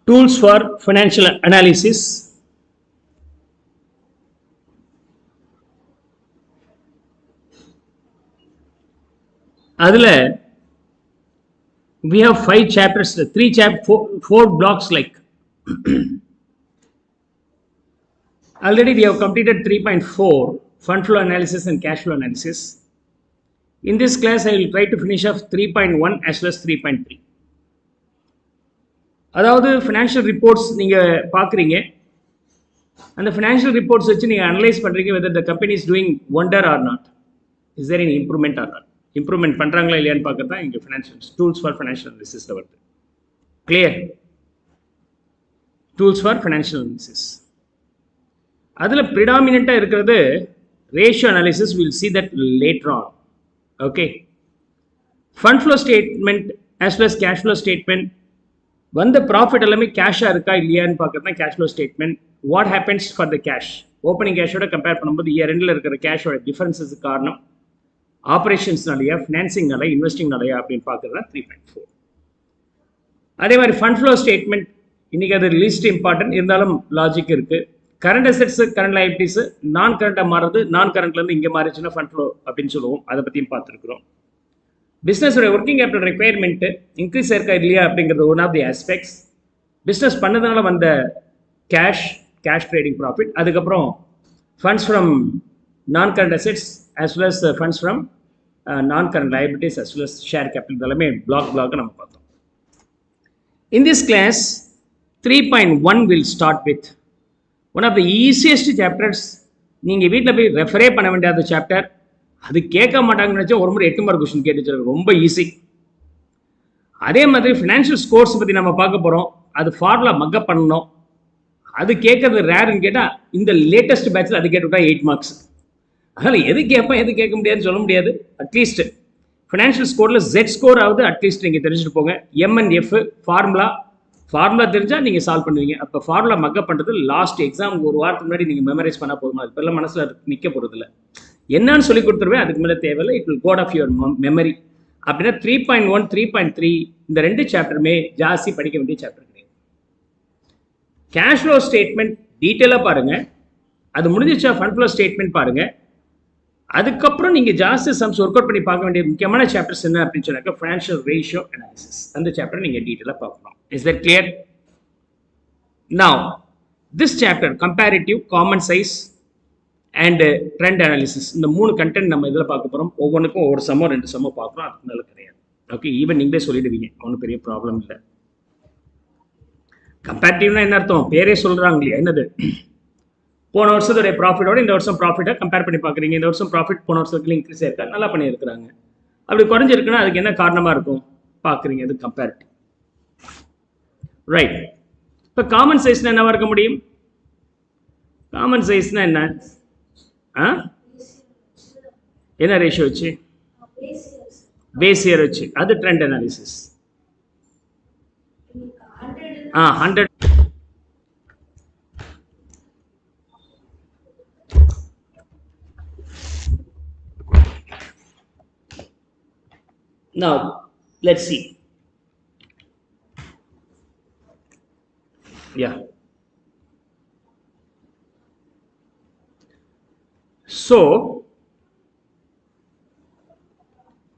Tools for financial analysis. அதில் we have 5 chapters, 4 blocks like. Already we have completed 3.4 fund flow analysis and cash flow analysis. In this class I will try to finish off 3.1 as well as 3.3. அதாவது financial reports நீங்கள் பார்க்குறீங்க, அந்த financial reports வச்சு நீங்கள் analyse பண்ணுறீங்க whether the company is doing wonder or not, is there any improvement or not, improvement பண்ணுறாங்களா இல்லையான்னு பார்க்க தான் இங்கே ஃபினான்ஷியல் டூல்ஸ் ஃபார் ஃபினான்ஷியல் அனாலிசிஸில் வருது. Clear? Tools for financial analysis அதில் ப்ரிடாமினண்ட்டாக இருக்கிறது ratio analysis. Will see that later on. Okay, fund flow statement as well as cash flow statement, வந்த ப்ராஃபிட் எல்லாமே கேஷாக இருக்கா இல்லையான்னு பார்க்கறது தான் cash flow statement. What happens for the cash, opening கேஷோட கம்பேர் பண்ணும்போது இயர் எண்டில் இருக்கிற கேஷோட டிஃபரன்ஸுக்கு காரணம் ஆப்ரேஷன்ஸ்னாலையா, ஃபினான்சிங்னால, இன்வெஸ்டிங்னாலையா அப்படின்னு பார்க்குறது தான் 3.4. அதே மாதிரி ஃபண்ட் ஃப்ளோ ஸ்டேட்மெண்ட் இன்றைக்கி அது லீஸ்ட் இம்பார்ட்டன்ட், இருந்தாலும் லாஜிக் இருக்குது. கரண்ட் அசெட்ஸு, கரண்ட் லைபிலிட்டிஸு நான் கரண்ட்டாக மாறுறது, நான் கரண்ட்லேருந்து இங்கே மாறிச்சுன்னா ஃபண்ட் ஃப்ளோ அப்படின்னு சொல்லுவோம். அதை பற்றியும் பார்த்துருக்குறோம். பிஸ்னஸோட ஒர்க்கிங் கேபிட்டல் ரெக்வயர்மெண்ட்டு இன்க்ரீஸ் இருக்கா இல்லையா அப்படிங்கிறது one of the aspects. Business பண்ணதுனால வந்த கேஷ் ட்ரேடிங் ப்ராஃபிட், அதுக்கப்புறம் funds from non current assets as well as funds from non-current liabilities as well as share capital. இதெல்லாமே block நம்ம பார்த்தோம். In this class 3.1 will start with one of the easiest chapters. நீங்கள் வீட்டில் போய் refer பண்ண வேண்டியது chapter. அது கேட்க மாட்டாங்கன்னு நினச்சா ஒரு முறை 8 மார்க் கொஸ்டின் கேட்டு வச்சிருக்க, ரொம்ப ஈஸி. அதே மாதிரி ஃபினான்ஷியல் ஸ்கோர்ஸ் பற்றி நம்ம பார்க்க போகிறோம். அது ஃபார்முலா மக்கப் பண்ணணும். அது கேட்கறது ரேருன்னு கேட்டால் இந்த லேட்டஸ்ட் பேட்சில் அது கேட்டுவிட்டா 8 மார்க்ஸ். அதனால் எது கேட்பேன் எது கேட்க முடியாதுன்னு சொல்ல முடியாது. அட்லீஸ்ட் ஃபினான்ஷியல் ஸ்கோரில் Z ஸ்கோர் ஆகுது அட்லீஸ்ட் நீங்கள் தெரிஞ்சுட்டு போங்க. M&F ஃபார்முலா தெரிஞ்சால் நீங்கள் சால்வ் பண்ணுவீங்க. அப்போ ஃபார்முலா மக்கப் பண்ணுறது லாஸ்ட் எக்ஸாம் ஒரு வாரத்துக்கு முன்னாடி நீங்கள் மெமரைஸ் பண்ணால் போதுமா, அது இப்போல்லாம் மனசில் நிற்க போகிறதில்ல. என்னன்னு சொல்லி கொடுத்துருவேன், அதுக்கு மேலே தேவையில்லை. It will got of your memory. அப்படின்னா 3.1 3.3 இந்த 2 சாப்டருமே ஜாஸ்தி படிக்க வேண்டிய சாப்டர் கிடையாது. கேஷ் ஃப்ளோ ஸ்டேட்மெண்ட் டீட்டெயிலாக பாருங்கள். அது முடிஞ்சிச்சா ஃபண்ட் ஃப்ளோ ஸ்டேட்மெண்ட் பாருங்கள். அதுக்கப்புறம் நீங்கள் ஜாஸ்தி சம்ஸ் ஒர்க் அவுட் பண்ணி பார்க்க வேண்டிய முக்கியமான சாப்டர்ஸ் என்ன அப்படின்னு சொன்னாக்க ஃபினான்ஷியல் ரேஷியோ அனாலிசிஸ். அந்த சாப்டர் நீங்கள் டீட்டெயிலாக பார்க்கணும். Is that clear? Now this chapter comparative, common size and trend analysis, இந்த 3 கண்டென்ட் நம்ம இதில் பார்க்க போகிறோம். ஒவ்வொன்றுக்கும் ஒவ்வொரு சம்மோ 2 சம்மோ பார்க்குறோம். அதுக்கு மேலே கிடையாது. ஓகே, ஈவன் நீங்களே சொல்லிடுவீங்க, ஒன்றும் பெரிய ப்ராப்ளம் இல்லை. கம்பேரிட்டிவ்னா என்ன அர்த்தம்? பேரே சொல்கிறாங்க இல்லையா, என்னது? போன வருஷத்துடைய ப்ராஃபிட்டோட இந்த வருஷம் ப்ராஃபிட்டை கம்பேர் பண்ணி பார்க்குறீங்க. இந்த வருஷம் ப்ராஃபிட் போன வருஷத்துல இன்க்ரீஸ் ஆயிருக்கா, நல்லா பண்ணியிருக்கிறாங்க. அப்படி குறைஞ்சிருக்குன்னா அதுக்கு என்ன காரணமாக இருக்கும் பார்க்குறீங்க. அது கம்பேரிட்டிவ், ரைட்? இப்போ காமன் சைஸ்னா என்னவா இருக்க முடியும்? காமன் சைஸ்னா என்ன? என்ன ரேஷியோ வச்சு? பேஸ் இயர் வச்சு. அது trend analysis. 100. Now let's see. Yeah, so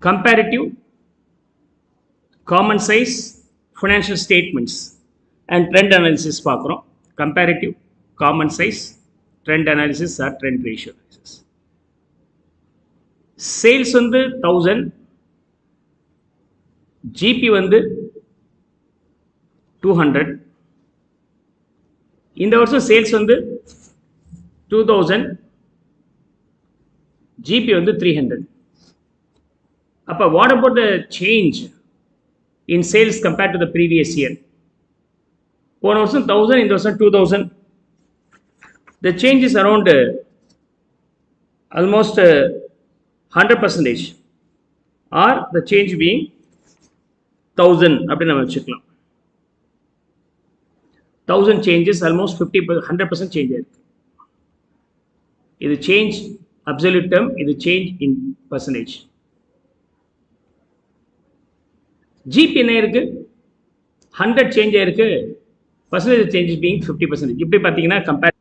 comparative, common size, financial statements and trend analysis பார்க்குறோம். comparative, common size, trend analysis or trend ratio analysis. sales வந்து 1000, ஜிபி வந்து 200. இந்த வருஷம் சேல்ஸ் வந்து 2000, ஜிபி வந்து 300. அப்போ what about the change in sales compared to the previous year? போன வருஷம் 1000, இந்த வருஷம் 2000. The change is around almost 100%, R the change being 1000 அப்படின்னு நம்ம வச்சுக்கலாம். 1000 சேஞ்சஸ் ஆல்மோஸ்ட் 100% சேஞ்ச் ஆயிருக்கு. இது சேஞ்ச் அப்சல்யூட் டேர்ம், இது சேஞ்ச் இன் பர்சன்டேஜ். ஜிபி என்ன இருக்கு? 100 சேஞ்ச் ஆயிருக்கு, percentage change being 50%. இப்படி பார்த்தீங்கன்னா கம்பேர்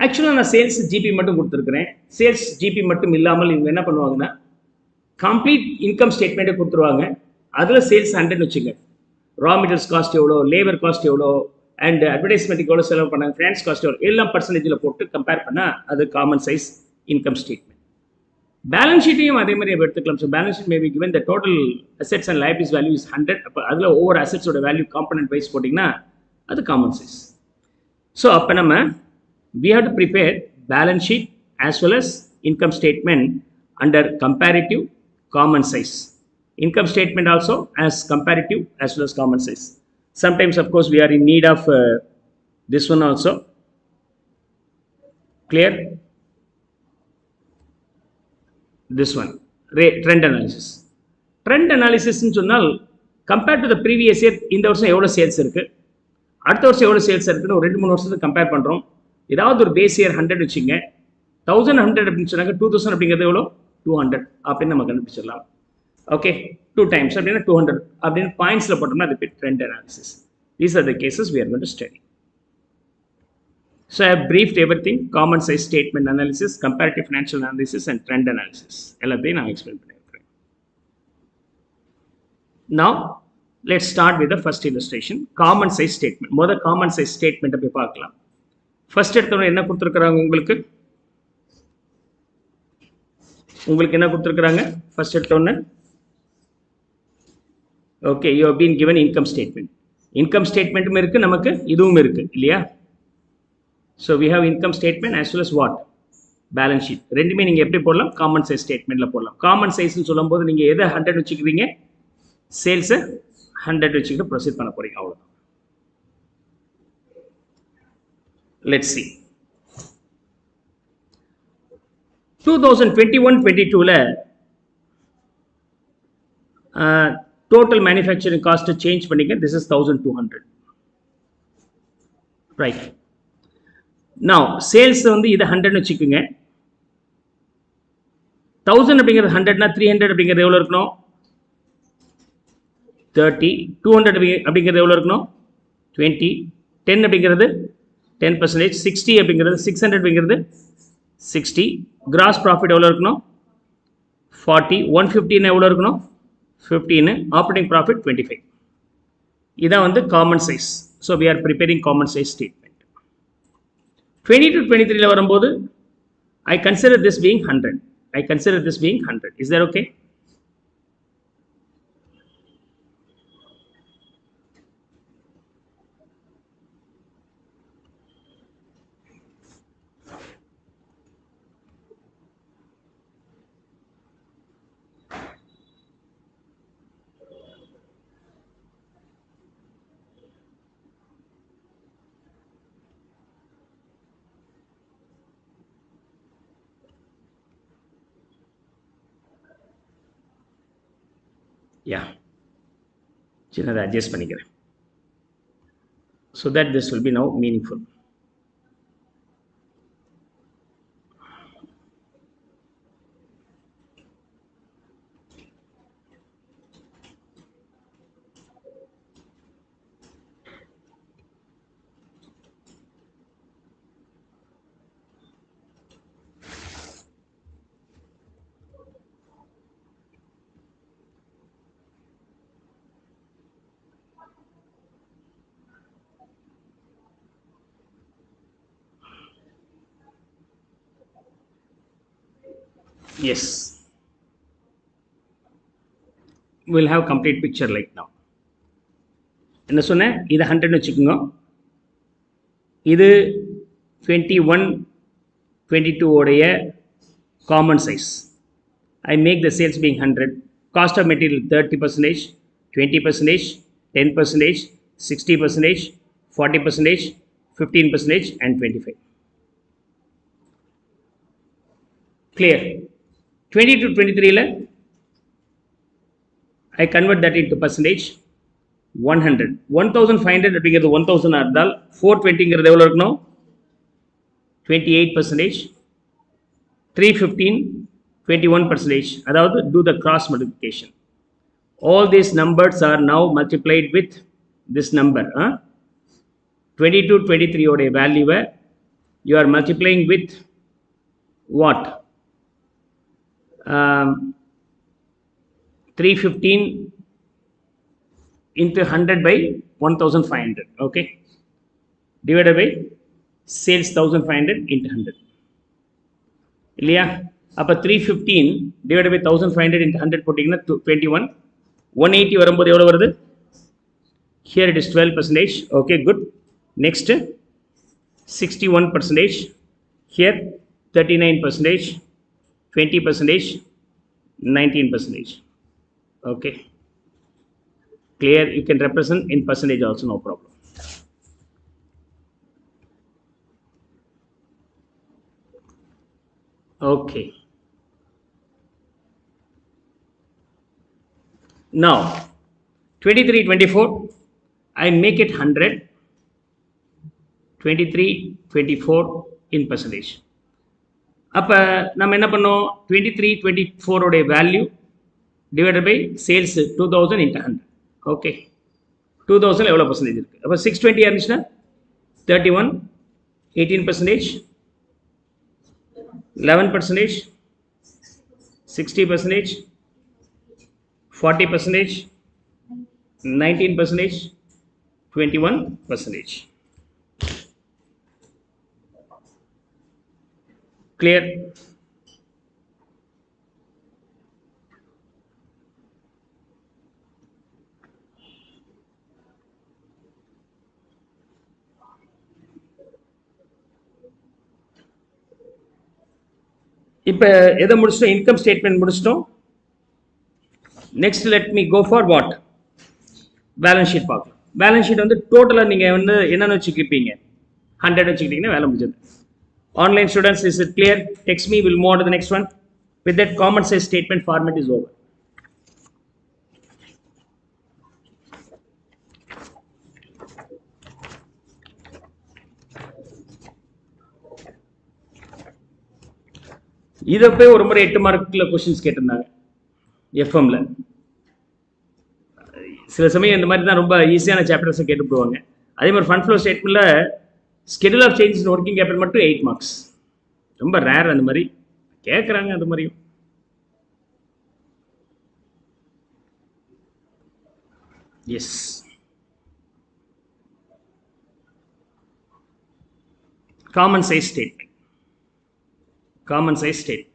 ஆக்சுவலாக நான் சேல்ஸ் ஜிபி மட்டும் கொடுத்துருக்குறேன். சேல்ஸ் ஜிபி மட்டும் இல்லாமல் இவங்க என்ன பண்ணுவாங்கன்னா கம்ப்ளீட் இன்கம் ஸ்டேட்மெண்ட்டை கொடுத்துருவாங்க. அதில் சேல்ஸ் 100 வச்சுங்க. ரா மெட்டீரியல்ஸ் காஸ்ட் எவ்வளோ, லேபர் காஸ்ட் எவ்வளோ, அண்ட் அட்வர்டைஸ்மெண்ட்டுக்கு எவ்வளோ செலவு பண்ணாங்க, ஃபினான்ஸ் காஸ்ட் எவ்வளோ, எல்லாம் பர்சன்டேஜில் போட்டு கம்பேர் பண்ணால் அது common size income statement. Balance ஷீட்டையும் அதே மாதிரி எடுத்துக்கலாம். So balance sheet maybe given the total assets and liabilities value is 100. அப்போ அதில் ஒவ்வொரு அசெட்ஸோட வேல்யூ காம்பனன்ட் வைஸ் போட்டிங்கன்னா அது காமன் சைஸ். ஸோ அப்போ நம்ம we have to prepare balance sheet as well as income statement under comparative common size. Income statement also as comparative as well as common size. Sometimes of course we are in need of this one also. Clear? This one, trend analysis. Trend analysis in சொன்னால் compared to the previous year இந்த வருஷம் எவ்வளோ sales இருக்குது, அடுத்த வருஷம் எவ்வளோ sales இருக்குன்னு ஒரு 2-3 வருஷத்துக்கு கம்பேர் பண்ணுறோம். ஏதாவது ஒரு பேஸ் இயர் 100 வச்சுங்க, 1100 அப்படின்னு சொன்னாங்க, 2000 அப்படிங்கிறது எவ்வளோ 200 அப்படின்னு நம்ம கண்டுபிடிச்சிடலாம். ஓகே, 2 times அப்படின்னா 200 அப்படின்னு பாயிண்ட்ஸில் போட்டோம்னா அது trend analysis. These are the cases we are going to study. So I have briefed everything. Common size statement analysis, comparative financial analysis and trend analysis எல்லாத்தையும் நான் எக்ஸ்பிளைன் பண்ணியிருக்கிறேன். Now let's start with the first illustration, common size statement. முதல் common size ஸ்டேட்மெண்ட்டை போய் பார்க்கலாம். First எடுத்தவங்க என்ன கொடுத்துருக்குறாங்க உங்களுக்கு என்ன கொடுத்துருக்குறாங்க ஃபர்ஸ்ட் எடுத்தோன்னு? Okay, you have been given income statement. Income ஸ்டேட்மெண்ட்டும் இருக்குது, நமக்கு இதுவும் இருக்குது இல்லையா? So we have income statement as well as what balance sheet. ரெண்டுமே நீங்கள் எப்படி போடலாம்? காமன் சைஸ் ஸ்டேட்மெண்ட்டில் போடலாம். காமன் சைஸ்ன்னு சொல்லும்போது நீங்கள் எதை 100 வச்சுக்கிறீங்க? சேல்ஸை 100 வச்சுக்கிட்டு ப்ரொசீட் பண்ண போகிறீங்க, அவ்வளோதான். Let's see. 2021-22 total manufacturing cost change பண்ணிக்க. This is 1200. Right. Now sales வந்து இது 100 வச்சுக்குங்க. 1000 அப்படிங்கிறது 100னா 300 அப்படிங்கிறது எவ்வளோ இருக்கணும்? 30. 200 அப்படிங்கிறது எவ்வளோ இருக்கணும்? 20. 10 அப்படிங்கிறது 10%. 60 அப்படிங்கிறது 600 அப்படிங்கிறது 60. கிராஸ் ப்ராஃபிட் எவ்வளோ இருக்கணும்? 40. 115 எவ்வளோ இருக்கணும்? 15. Operating profit 25. இதான் வந்து common size. So we are preparing common size statement. 22-23 வரும்போது I consider this being 100. Is that okay? Yeah, சின்னதை அட்ஜஸ்ட் பண்ணிக்கிறேன். So that this will be now meaningful. Yes, we'll have complete picture like now. என்ன சொன்னேன்? இது 100 வச்சுக்கோங்க. இது 21-22 உடைய common size. I make the sales being 100. Cost of material 30%, 20%, 10%, 60%, 40%, 15% and 25. Clear? 22-23 I convert that into percentage. 100. 1500 அப்படிங்கிறது 1000 இருந்தால் 420ங்கிறது எவ்வளோ இருக்கணும்? 28%. 315 21%. அதாவது do the cross multiplication. All these numbers are now multiplied with this number. 22 23 உடைய வேல்யூவை you are multiplying with what 315 into 100 by 1500, okay, divided by sales 1500 into 100 இல்லையா? அப்போ 315 divided by 1500 into 100 போட்டிங்கன்னா 21. 180 வரும்போது எவ்வளோ வருது? Here it is 12%. Okay, good. Next 61%. Here 39%, 20%, 19%. Okay, clear? You can represent in percentage also, no problem. Okay, now 23 24 I make it 100, 23 24 in percentage. அப்போ நம்ம என்ன பண்ணோம்? 23 24 உடைய value divided by sales 2000 into 100. Okay, 2000 எவ்வளோ பர்சன்டேஜ் இருக்குது? அப்போ 620 இருந்துச்சுன்னா 31, 18%, 11%, 60%, 40%, 19%, 21%. Clear? இப்போ எதை முடிச்சிட்டோம்? இன்கம் ஸ்டேட்மெண்ட் முடிச்சிட்டோம். Next let me go for what? Balance sheet பார்க்கலாம். பேலன்ஸ் ஷீட் வந்து டோட்டலாக நீங்கள் வந்து என்னென்னு வச்சுக்கிப்பீங்க? 100 வச்சுக்கிட்டிங்கன்னா வேலை முடிஞ்சது. Online students, is it clear? Text me, we'll move on to the next one. With that, common size statement format is over. இதை போய் ஒரு முறை 8 மார்க்கில் கொஸ்டின்ஸ் கேட்டிருந்தாங்க எஃப்எம்ல. சில சமயம் இந்த மாதிரி தான் ரொம்ப ஈஸியான சாப்டர்ஸை கேட்டு போவாங்க. அதே மாதிரி ஃபண்ட் ஃப்ளோ ஸ்டேட்மெண்ட்டில் schedule of changes working capital மட்டும் 8 மார்க்ஸ். ரொம்ப ரேர் அந்த மாதிரி கேட்குறாங்க. அந்த மாதிரியும் yes. Common size statement. Common size statement.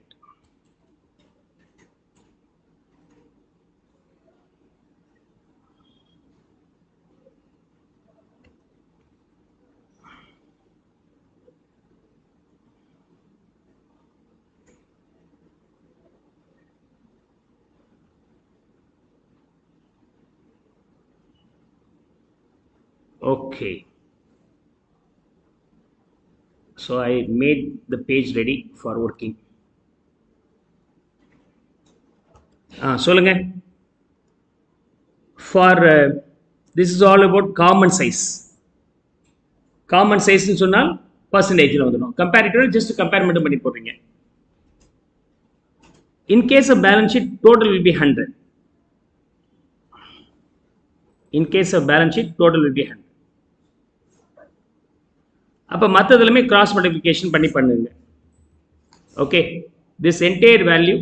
Okay. So I made the page ready for working. சொல்லுங்க. For this is all about common size. Common size னு சொன்னால் பர்சன்டேஜில் வந்துடும். கம்பேரிட்டிவ் ஜஸ்ட் கம்பேர் மட்டும் பண்ணி போடுறீங்க. In case of balance sheet, total will be 100. In case of balance sheet, total will be 100. அப்போ மற்றதுலையுமே cross multiplication பண்ணி பண்ணுங்க. ஓகே, திஸ் என்டையர் வேல்யூ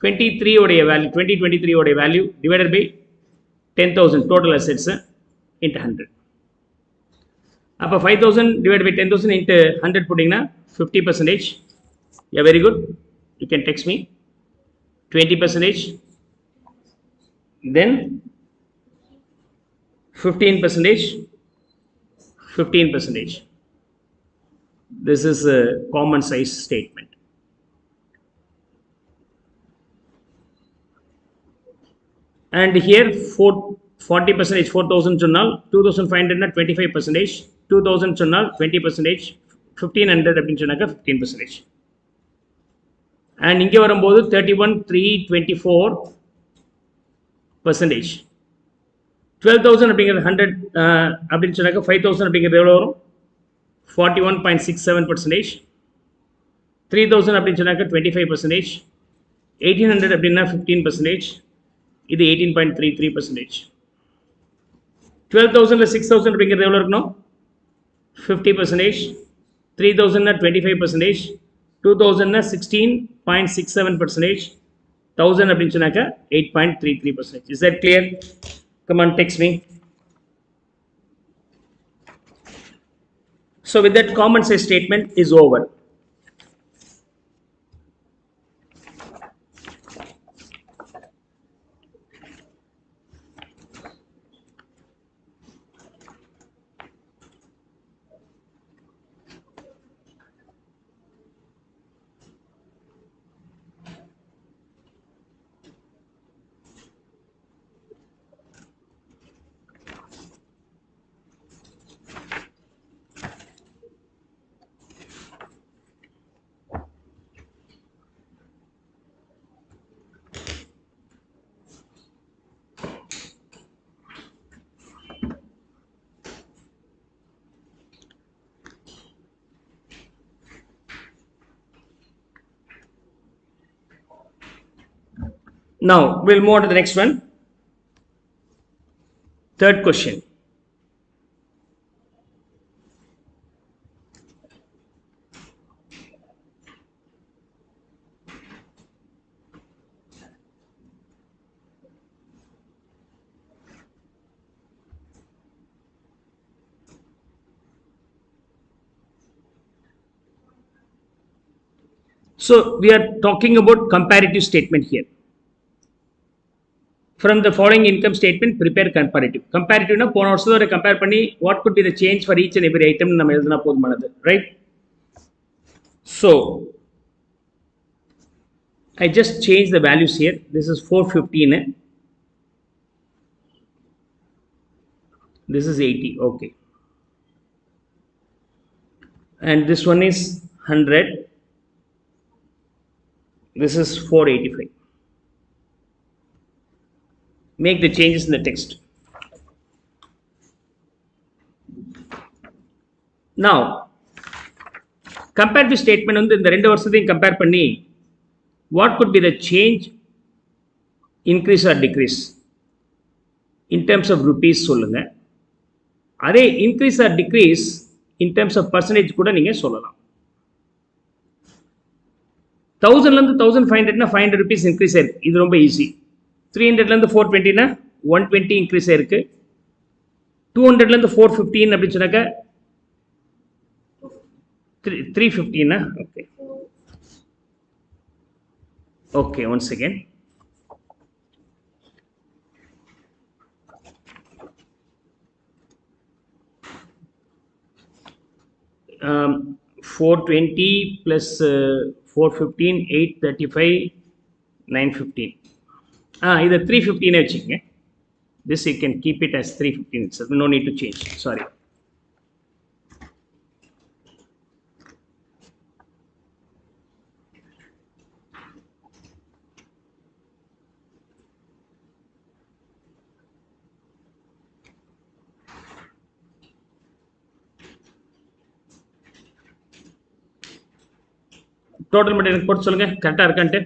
23 உடைய வேல்யூ 2023 உடைய value divided by 10,000 total assets into 100. அப்போ 5,000 divide by 10,000 into 100 போட்டிங்கன்னா 50%. Yeah very good, you can text me. 20%, then 15%, 15%. This is a common size statement. And here 40%, 4,000 சொன்னால் 2,500 25%, 2,000 சொன்னால் 20%, 1,500 அப்படின்னு சொன்னாக்க 15%. அண்ட் இங்கே வரும்போது 31,324%. 12,000 அப்படிங்கிறது 100 அப்படின்னு சொன்னாக்க 5,000 அப்படிங்கிறது எவ்வளோ வரும்? 41.67%. 3,000 அப்படின்னு சொன்னாக்க 25%. 1,800 அப்படின்னா 15%. இது 18.33%. 12,000 6,000 அப்படிங்கிறது எவ்வளோ இருக்கணும்? 50 percentage, 3000 25 percentage, 2000 16.67 percentage, 1000 அப்படின்னு சொன்னாக்க 8.33 percentage. Is that clear? Come on, text me. So with that, common sense statement is over. Now we'll move on to the next one. Third question. So we are talking about comparative statement here. From the following income statement, prepare comparative. Comparative na pona varshathora compare panni what could be the change for each and every item நம்ம எழுதுனா போதுமானது, right? So I just change the values here. This is 415. This is 80. Okay. And this one is 100. This is 485. Make the changes in the text. Now, comparative statement வந்து இந்த ரெண்டு வருஷத்தையும் compare பண்ணி what could be the change, increase or decrease in terms of rupees சொல்லுங்க. அதே increase or decrease in terms of percentage கூட நீங்க சொல்லலாம். 1000 ல இருந்து 1500 னா 500 rupees increase ஆயிருக்கு. இது ரொம்ப ஈஸி. 300 ல இருந்து 420 னா 120 increase ஆயிருக்கு. 200 ல இருந்து 415 அப்படி சொன்னாக்க 315 னா okay. Okay, once again. Um, 420 plus 415, 835, 915. Either 315 வச்சுக்கங்க. This you can keep it as 315 itself. No need to change. Sorry. Total மட்டும் எனக்கு போட்டு சொல்லுங்க, கரெக்டாக இருக்கான்ட்டு.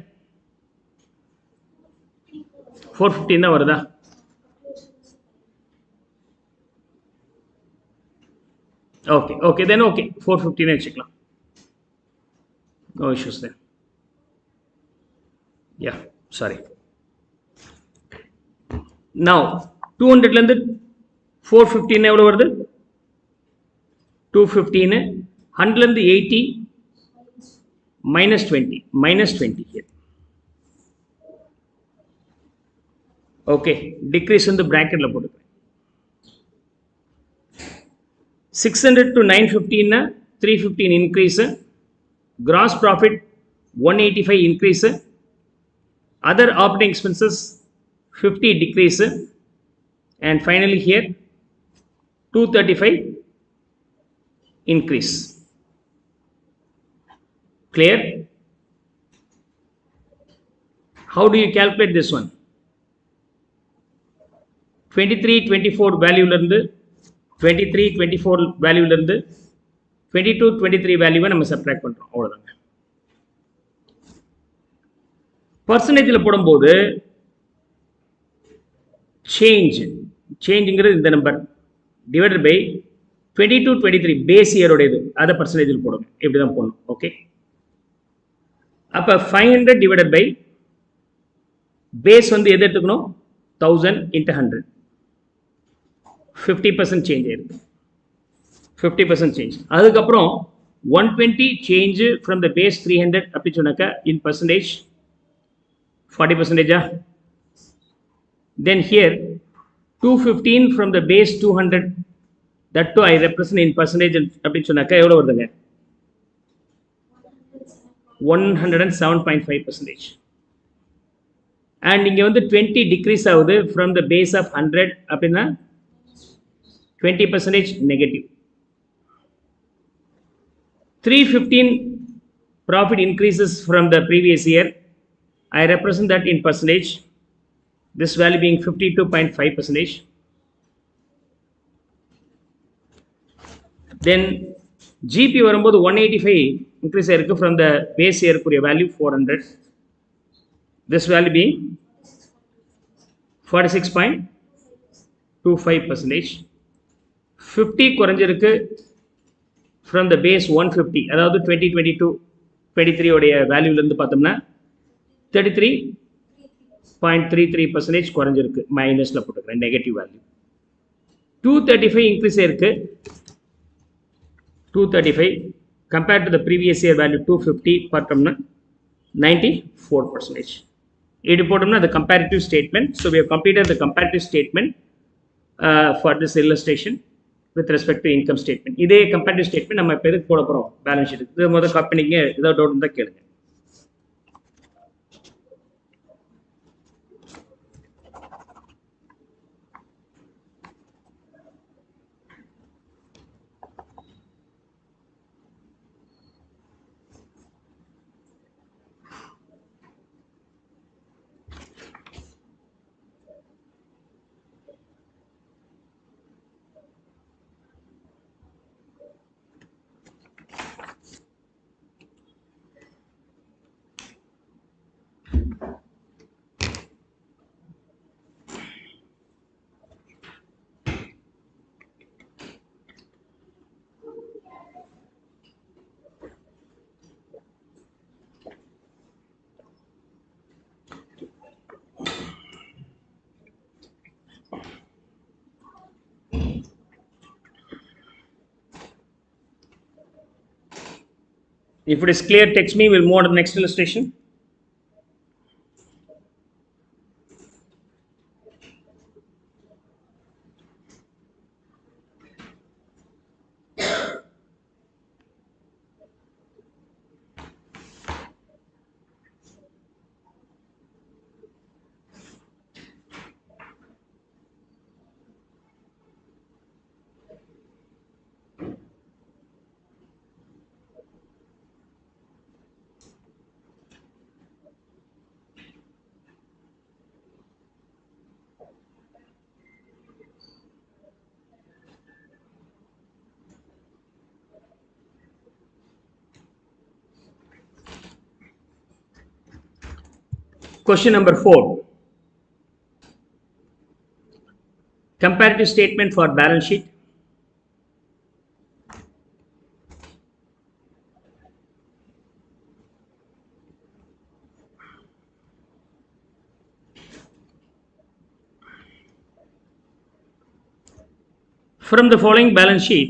415 தான் வருதா? ஓகே ஓகே தென் ஓகே 415 வச்சுக்கலாம். No issues then. Yeah sorry. Now 200லேருந்து 415 எவ்வளோ வருது? 215. 100லேருந்து 80 -20 here. Okay, decrease in the bracket la podu. 600 to 915 na 315 increase. Gross profit 185 increase. Other operating expenses 50 decrease. And finally here 235 increase. Clear? How do you calculate this one? 23, 24 value லருந்து 23, 24 value லருந்து 22, 23 value நம்ம subtract பண்றோம். அவ்வளவுதாங்க. பர்சன்டேஜ்ல போடும்போது சேஞ்ச்ங்கிறது இந்த number divided by 22-23 base இயரோடையது அதை பர்சன்டேஜில் போடுங்க, இப்படி தான் போடணும். ஓகே, அப்போ 500 டிவைடட் பை பேஸ் வந்து எது எடுத்துக்கணும், 1000 into 100, 50% சேஞ்ச் ஆயிருக்கு. 50% சேஞ்ச். அதுக்கப்புறம் 120 சேஞ்ச் ஃப்ரம் த பேஸ் 300 அப்படி சொன்னாக்கா இன் percentage 40%. Then here 215 from the base 200, that too I represent in percentage அப்படி சொன்னாக்கா எவ்வளோ வருதுங்க, 107.5%. அண்ட் இங்கே வந்து 20 டிக்ரீஸ் ஆகுது ஃப்ரம் த பேஸ் ஆஃப் 100 அப்படின்னா 20% negative. 315 profit increases from the previous year. I represent that in percentage, this value being 52.5%. Then GP வரும்போது 185 increase ஆயிருக்கு from the base year குரிய value 400, this value being 46.25%. 50 குறைஞ்சிருக்கு from the base 150, அதாவது 2022-23 உடைய வேல்யூலேருந்து பார்த்தோம்னா 33.33% குறைஞ்சிருக்கு, மைனஸில் போட்டுக்கிறேன் நெகட்டிவ் வேல்யூ. 235 இன்க்ரீஸ் ஆயிருக்கு, 235 compared to the previous year value 250 பார்த்தோம்னா 94%. இப்படி போட்டோம்னா அது comparative statement. So we have completed the comparative statement for this illustration with respect to income statement. இதே comparative statement நம்ம இப்போ எதுக்கு போட போகிறோம், பேலன்ஸ் ஷீட்டுக்கு. இது முதல் காப்பி பண்ணிங்க, ஏதாவது டவுட் இருந்தால் கேளுங்க. If it is clear, text me. We'll move on to the next illustration. Question number 4. Comparative statement for balance sheet. From the following balance sheet,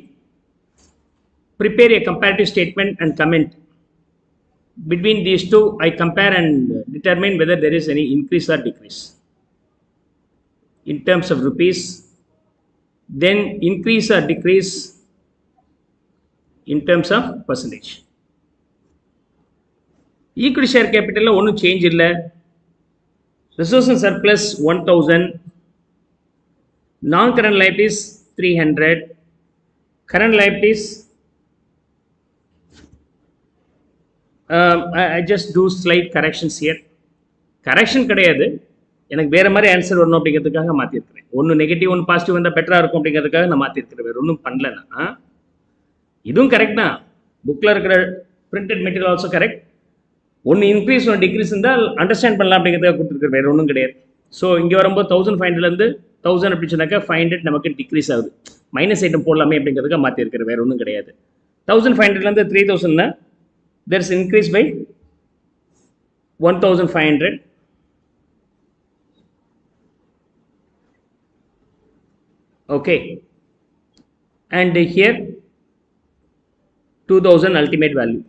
prepare a comparative statement and comment. Between these two, I compare and determine whether there is any increase or decrease in terms of rupees, then increase or decrease in terms of percentage. Equity share capital la onnu change illa, resource and surplus 1000, non current liabilities 300, current liabilities I just do slight corrections here. Correction கிடையாது, எனக்கு வேறு மாதிரி answer வரணும் அப்படிங்கிறதுக்காக மாற்றிருக்கிறேன். ஒன்று negative ஒன்று positive வந்தால் பெட்டராக இருக்கும் அப்படிங்கிறதுக்காக நான் மாற்றிருக்கிறேன், வேறு ஒன்றும் பண்ணலன்னா. இதுவும் கரெக்ட் தான், புக்கில் இருக்கிற பிரிண்டட் மெட்டீரியல் ஆல்சோ கரெக்ட். ஒன்று இன்க்ரீஸ் ஒன்று டிக்ரீஸ் இருந்தால் அண்டர்ஸ்டாண்ட் பண்ணலாம் அப்படிங்கிறதுக்காக கொடுத்துருக்குற, வேறு ஒன்றும் கிடையாது. ஸோ இங்கே வரும்போது 1500லேருந்து 1000 அப்படி சொன்னாக்கா 500 நமக்கு டிக்ரீஸ் ஆகுது. மைனஸ் ஐட்டம் போடலாமே அப்படிங்கிறதுக்கு மாற்றிருக்கிற வேறு ஒன்றும் கிடையாது. 1500 3000 there is increase by 1500. Okay, and here 2000 ultimate value.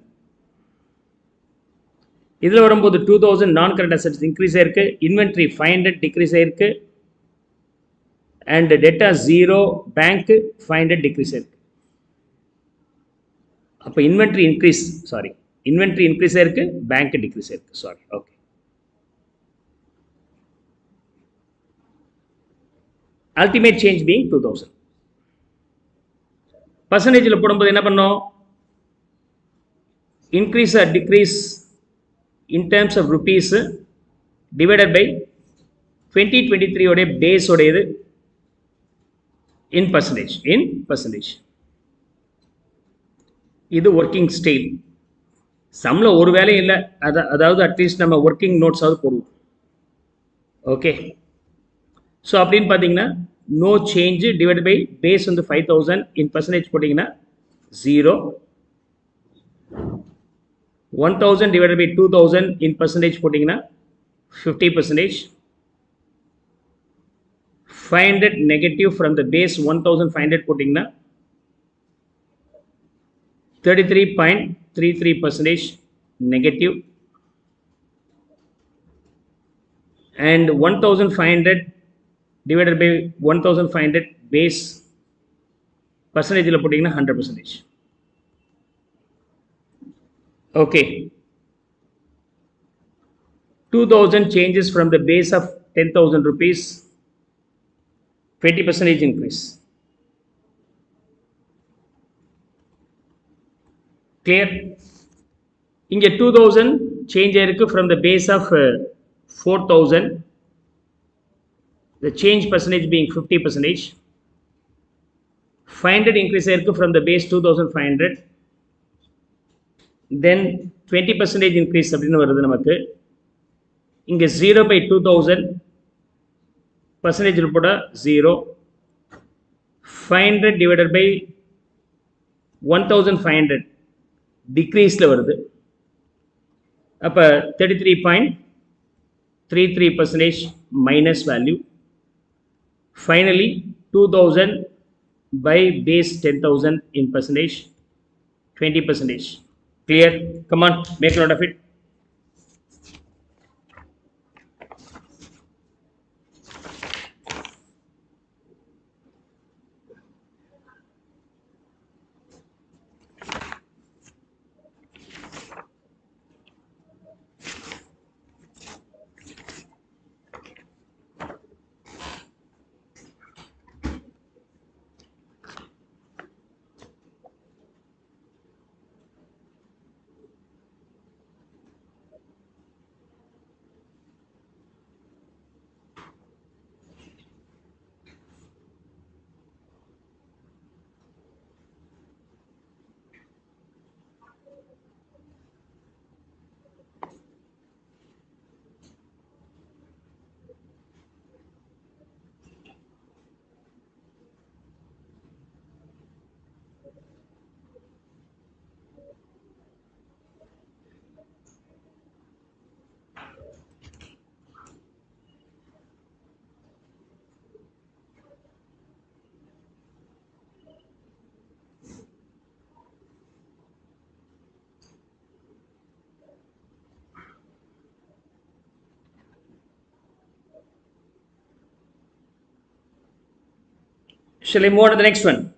இதில் வரும்போது 2000 நான் கரண்ட் அசெட்ஸ் இன்க்ரீஸ் ஆயிருக்கு, இன்வென்ட்ரி 500 டிக்ரீஸ் ஆயிருக்கு, அண்ட் டெட்டா 0, பேங்க் 500 டிக்ரீஸ் ஆயிருக்கு. அப்போ இன்வென்ட்ரி இன்க்ரீஸ் ஆயிருக்கு, பேங்க் டிக்ரீஸ் ஆயிருக்கு. Sorry, okay. Ultimate change being 2000. பர்சன்டேஜில் போடும்போது என்ன பண்ணோம்? Increase R degrees in terms of rupees divided by 2023 உடைய பேஸ் உடையது in percentage. இது ஒர்க்கிங் ஸ்டைல். சம்ல ஒரு வேலை இல்லை, அதாவது அட்லீஸ்ட் நம்ம ஒர்க்கிங் நோட்ஸாவது போடுவோம். ஓகே, ஸோ அப்படின்னு பார்த்தீங்கன்னா no change divide by base வந்து 5000 இன் பர்சன்டேஜ் போட்டிங்கன்னா 0. 1000 divided by 2000 in percentage போட்டிங்கன்னா 50%. 500 negative from the base 1500 போட்டிங்கன்னா 33.33% negative, and 1500 divided by 1500 base percentage போட்டிங்கன்னா 100%. Okay, 2000 changes from the base of 10,000 rupees, 20% increase. Clear? இங்கே 2000 change ஆயிருக்கு from the base of 4000, the change percentage being 50%. 500 increase ஆயிருக்கு from the base 2500, then 20% increase அப்படின்னு வருது நமக்கு. இங்கே 0 by 2000 percentage போட 0. 500 divided by 1500 டிக்ரீஸில் வருது. அப்போ 33.33% minus value. Finally 2000 by base 10,000 in percentage 20%. Clear? Come on, make a note of it. Shall I move on to the next one?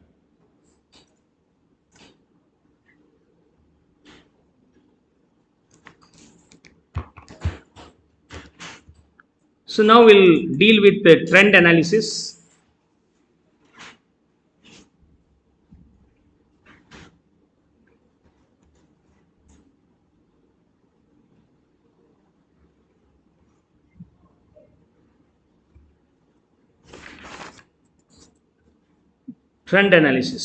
So now we'll deal with the trend analysis. Trend analysis.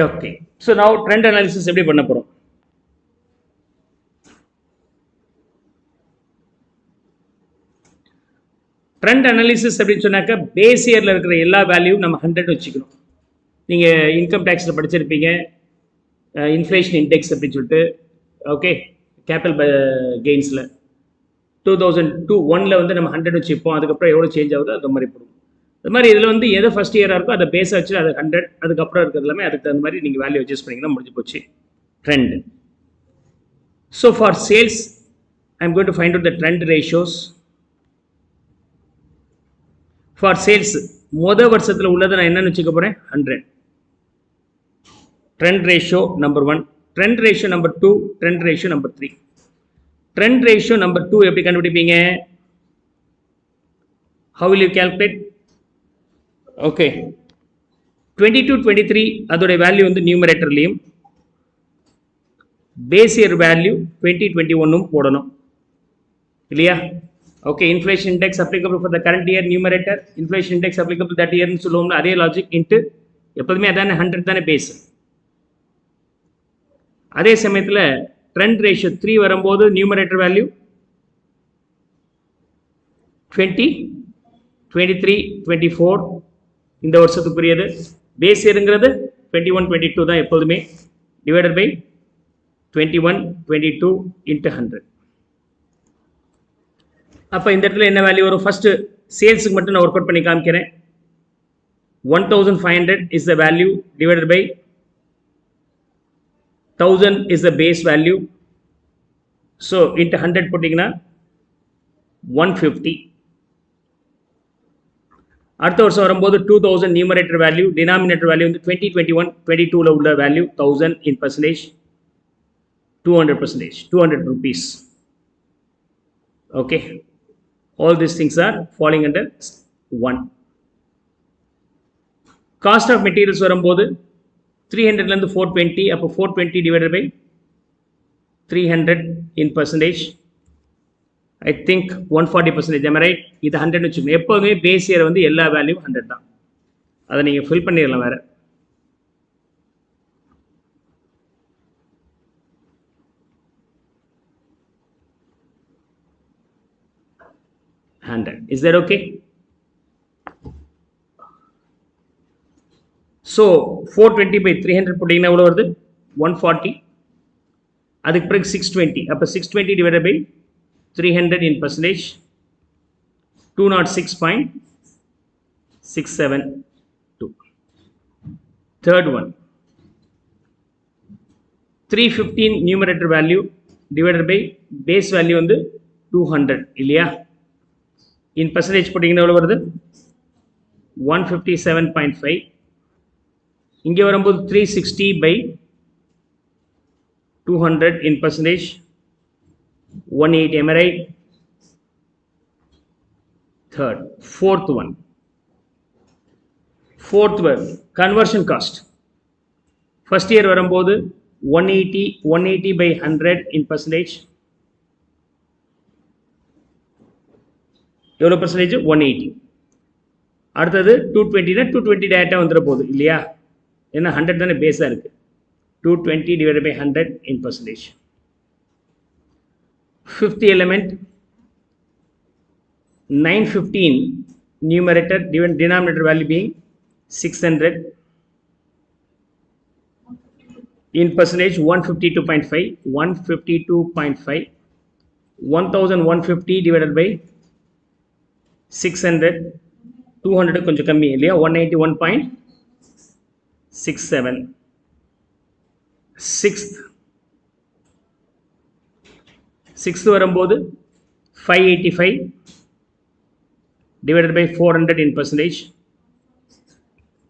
Okay, so நான் trend analysis எப்படி பண்ண போகிறோம்? Trend analysis அப்படின்னு சொன்னாக்க base இயரில் இருக்கிற எல்லா value நம்ம 100 வச்சுக்கணும். நீங்கள் இன்கம் டேக்ஸில் படிச்சிருப்பீங்க, இன்ஃப்ளேஷன் இண்டெக்ஸ் அப்படின்னு சொல்லிட்டு. ஓகே, கேபிட்டல் கெயின்ஸில் 2001 வந்து நம்ம 100 வச்சுப்போம். அதுக்கப்புறம் எவ்வளோ சேஞ்ச் ஆகுதோ அது மாதிரி போடும். அது மாதிரி இதில் வந்து எது ஃபஸ்ட் இயராக இருக்கோ அதை பேஸை வச்சு அது 100, அதுக்கப்புறம் இருக்கிறது எல்லாமே அதுக்கு தகுந்த மாதிரி நீங்கள் வேல்யூ அட்ஜஸ்ட் பண்ணிங்கன்னா முடிஞ்சு போச்சு trend. So for sales I am going to find out the trend ratios. For sales மொதல் வருஷத்தில் உள்ளதை நான் என்னென்னு வச்சுக்க போகிறேன்? 100. Trend ratio number 1, trend ratio number 2, trend ratio number 3. Trend ratio number 2 எப்படி கண்டுபிடிப்பீங்க? how will you calculate? Okay, 22, 23 அதோடைய value வந்து நியூமரேட்டர்லையும், பேஸ் இயர் வேல்யூ 2021 போடணும் இல்லையா? Okay, inflation index applicable for the current year numerator, inflation index applicable that year ன்னு சொல்லுவோம்னா அதே logic into எப்போதுமே அதானே 100 தானே பேஸ். அதே சமயத்தில் ட்ரெண்ட் ரேஷியோ 3 வரும்போது நியூமரேட்டர் வேல்யூ 20, 23, 24 இந்த வருஷத்துக்குரியது. பேஸ் இயருங்கிறது 21, 22 தான் எப்போதுமே, டிவைடட் பை 21, 22 இன்ட்டு 100. அப்போ இந்த இடத்துல என்ன வேல்யூ வரும்? ஃபர்ஸ்ட் சேல்ஸுக்கு மட்டும் நான் ஒர்க் அவுட் பண்ணி காமிக்கிறேன். 1500 is the value, divided by 1000 is the base value. So into 100 போட்டிங்கன்னா 150. அடுத்த வருஷம் வரும்போது 2000 நியூமரேட்டர் வேல்யூ, டினாமினேட்டர் வேல்யூ வந்து 2021, 22ல உள்ள value 1000 in percentage 200%, 200 rupees. Okay, all these things are falling under 1. Cost of materials வரும்போது 300லேருந்து 420, அப்போ 420 divided by 300 in percentage, I think 140%. am I right? இது 100 வச்சுக்கணும். எப்போதுமே பேஸ் இயர் வந்து எல்லா வேல்யூ 100 தான். அதை நீங்கள் ஃபில் பண்ணிடலாம் வேறு. Is that okay? So 420 by 300 போட்டிங்கன்னா எவ்வளோ வருது? 140. அதுக்கு பிறகு 620, அப்போ 620 divided by 300 in percentage 206.672. Third one, 315 numerator value divided by base value வந்து 200 இல்லையா? in percentage போட்டிங்கன்னா எவ்வளோ வருது? 157.5. இங்கே வரும்போது 360 by 200 in percentage 180. am I right? Third, fourth one, conversion cost. First year வரும்போது 180 by 100 in percentage எவ்வளோ பர்சன்டேஜ்? 180. அடுத்தது 220னா 220 டேட்டா வந்துட போகுது இல்லையா? ஏன்னா 100 தானே பேஸாக இருக்குது. 220 divided by 100 in percentage. Fifth element, 915 numerator, denominator value being 600 in percentage 152.5, 152.5, 1150 divided by 600, 200 கொஞ்சம் கம்மி இல்லையா? 191.67. Sixth வரும்போது 585 divided by 400 in percentage,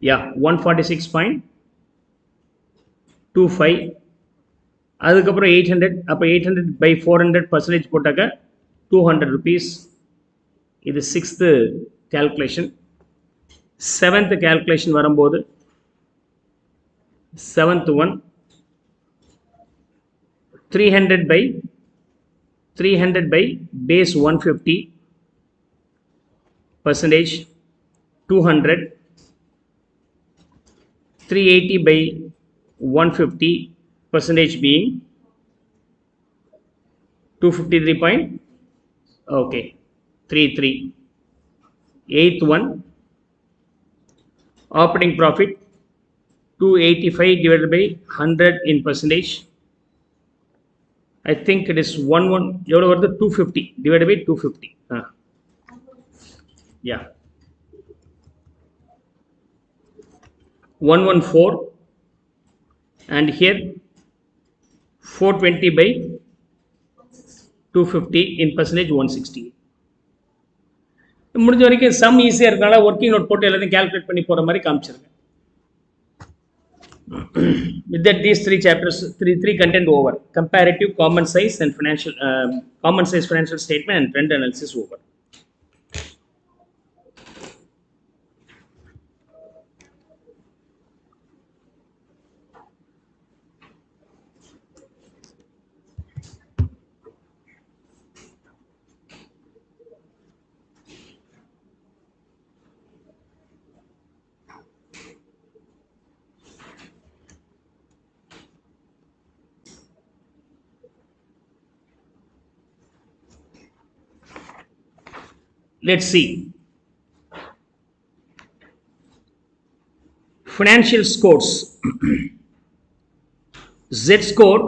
146.25. அதுக்கப்புறம் 800, அப்போ 800 by 400 percentage போட்டாக்க 200 rupees. இது 6th calculation. 7th calculation வரும்போது 7th one, 300 by base 150 percentage 200, 380 by 150 percentage being 253 point, okay, 33. Eighth one, operating profit 285 divided by 100 in percentage. I think it is 250 divided by 250. Yeah, 114, and here 420 by 250 in percentage 160. முடிஞ்ச வரைக்கும் some ஈஸியாக இருக்கனால working note போட்டு எல்லாத்தையும் calculate பண்ணி போகிற மாதிரி காமிச்சிருங்க. With that, these three chapters, three content over. Comparative, common size and common size financial statement and trend analysis over. Let's see. Financial scores. Z score,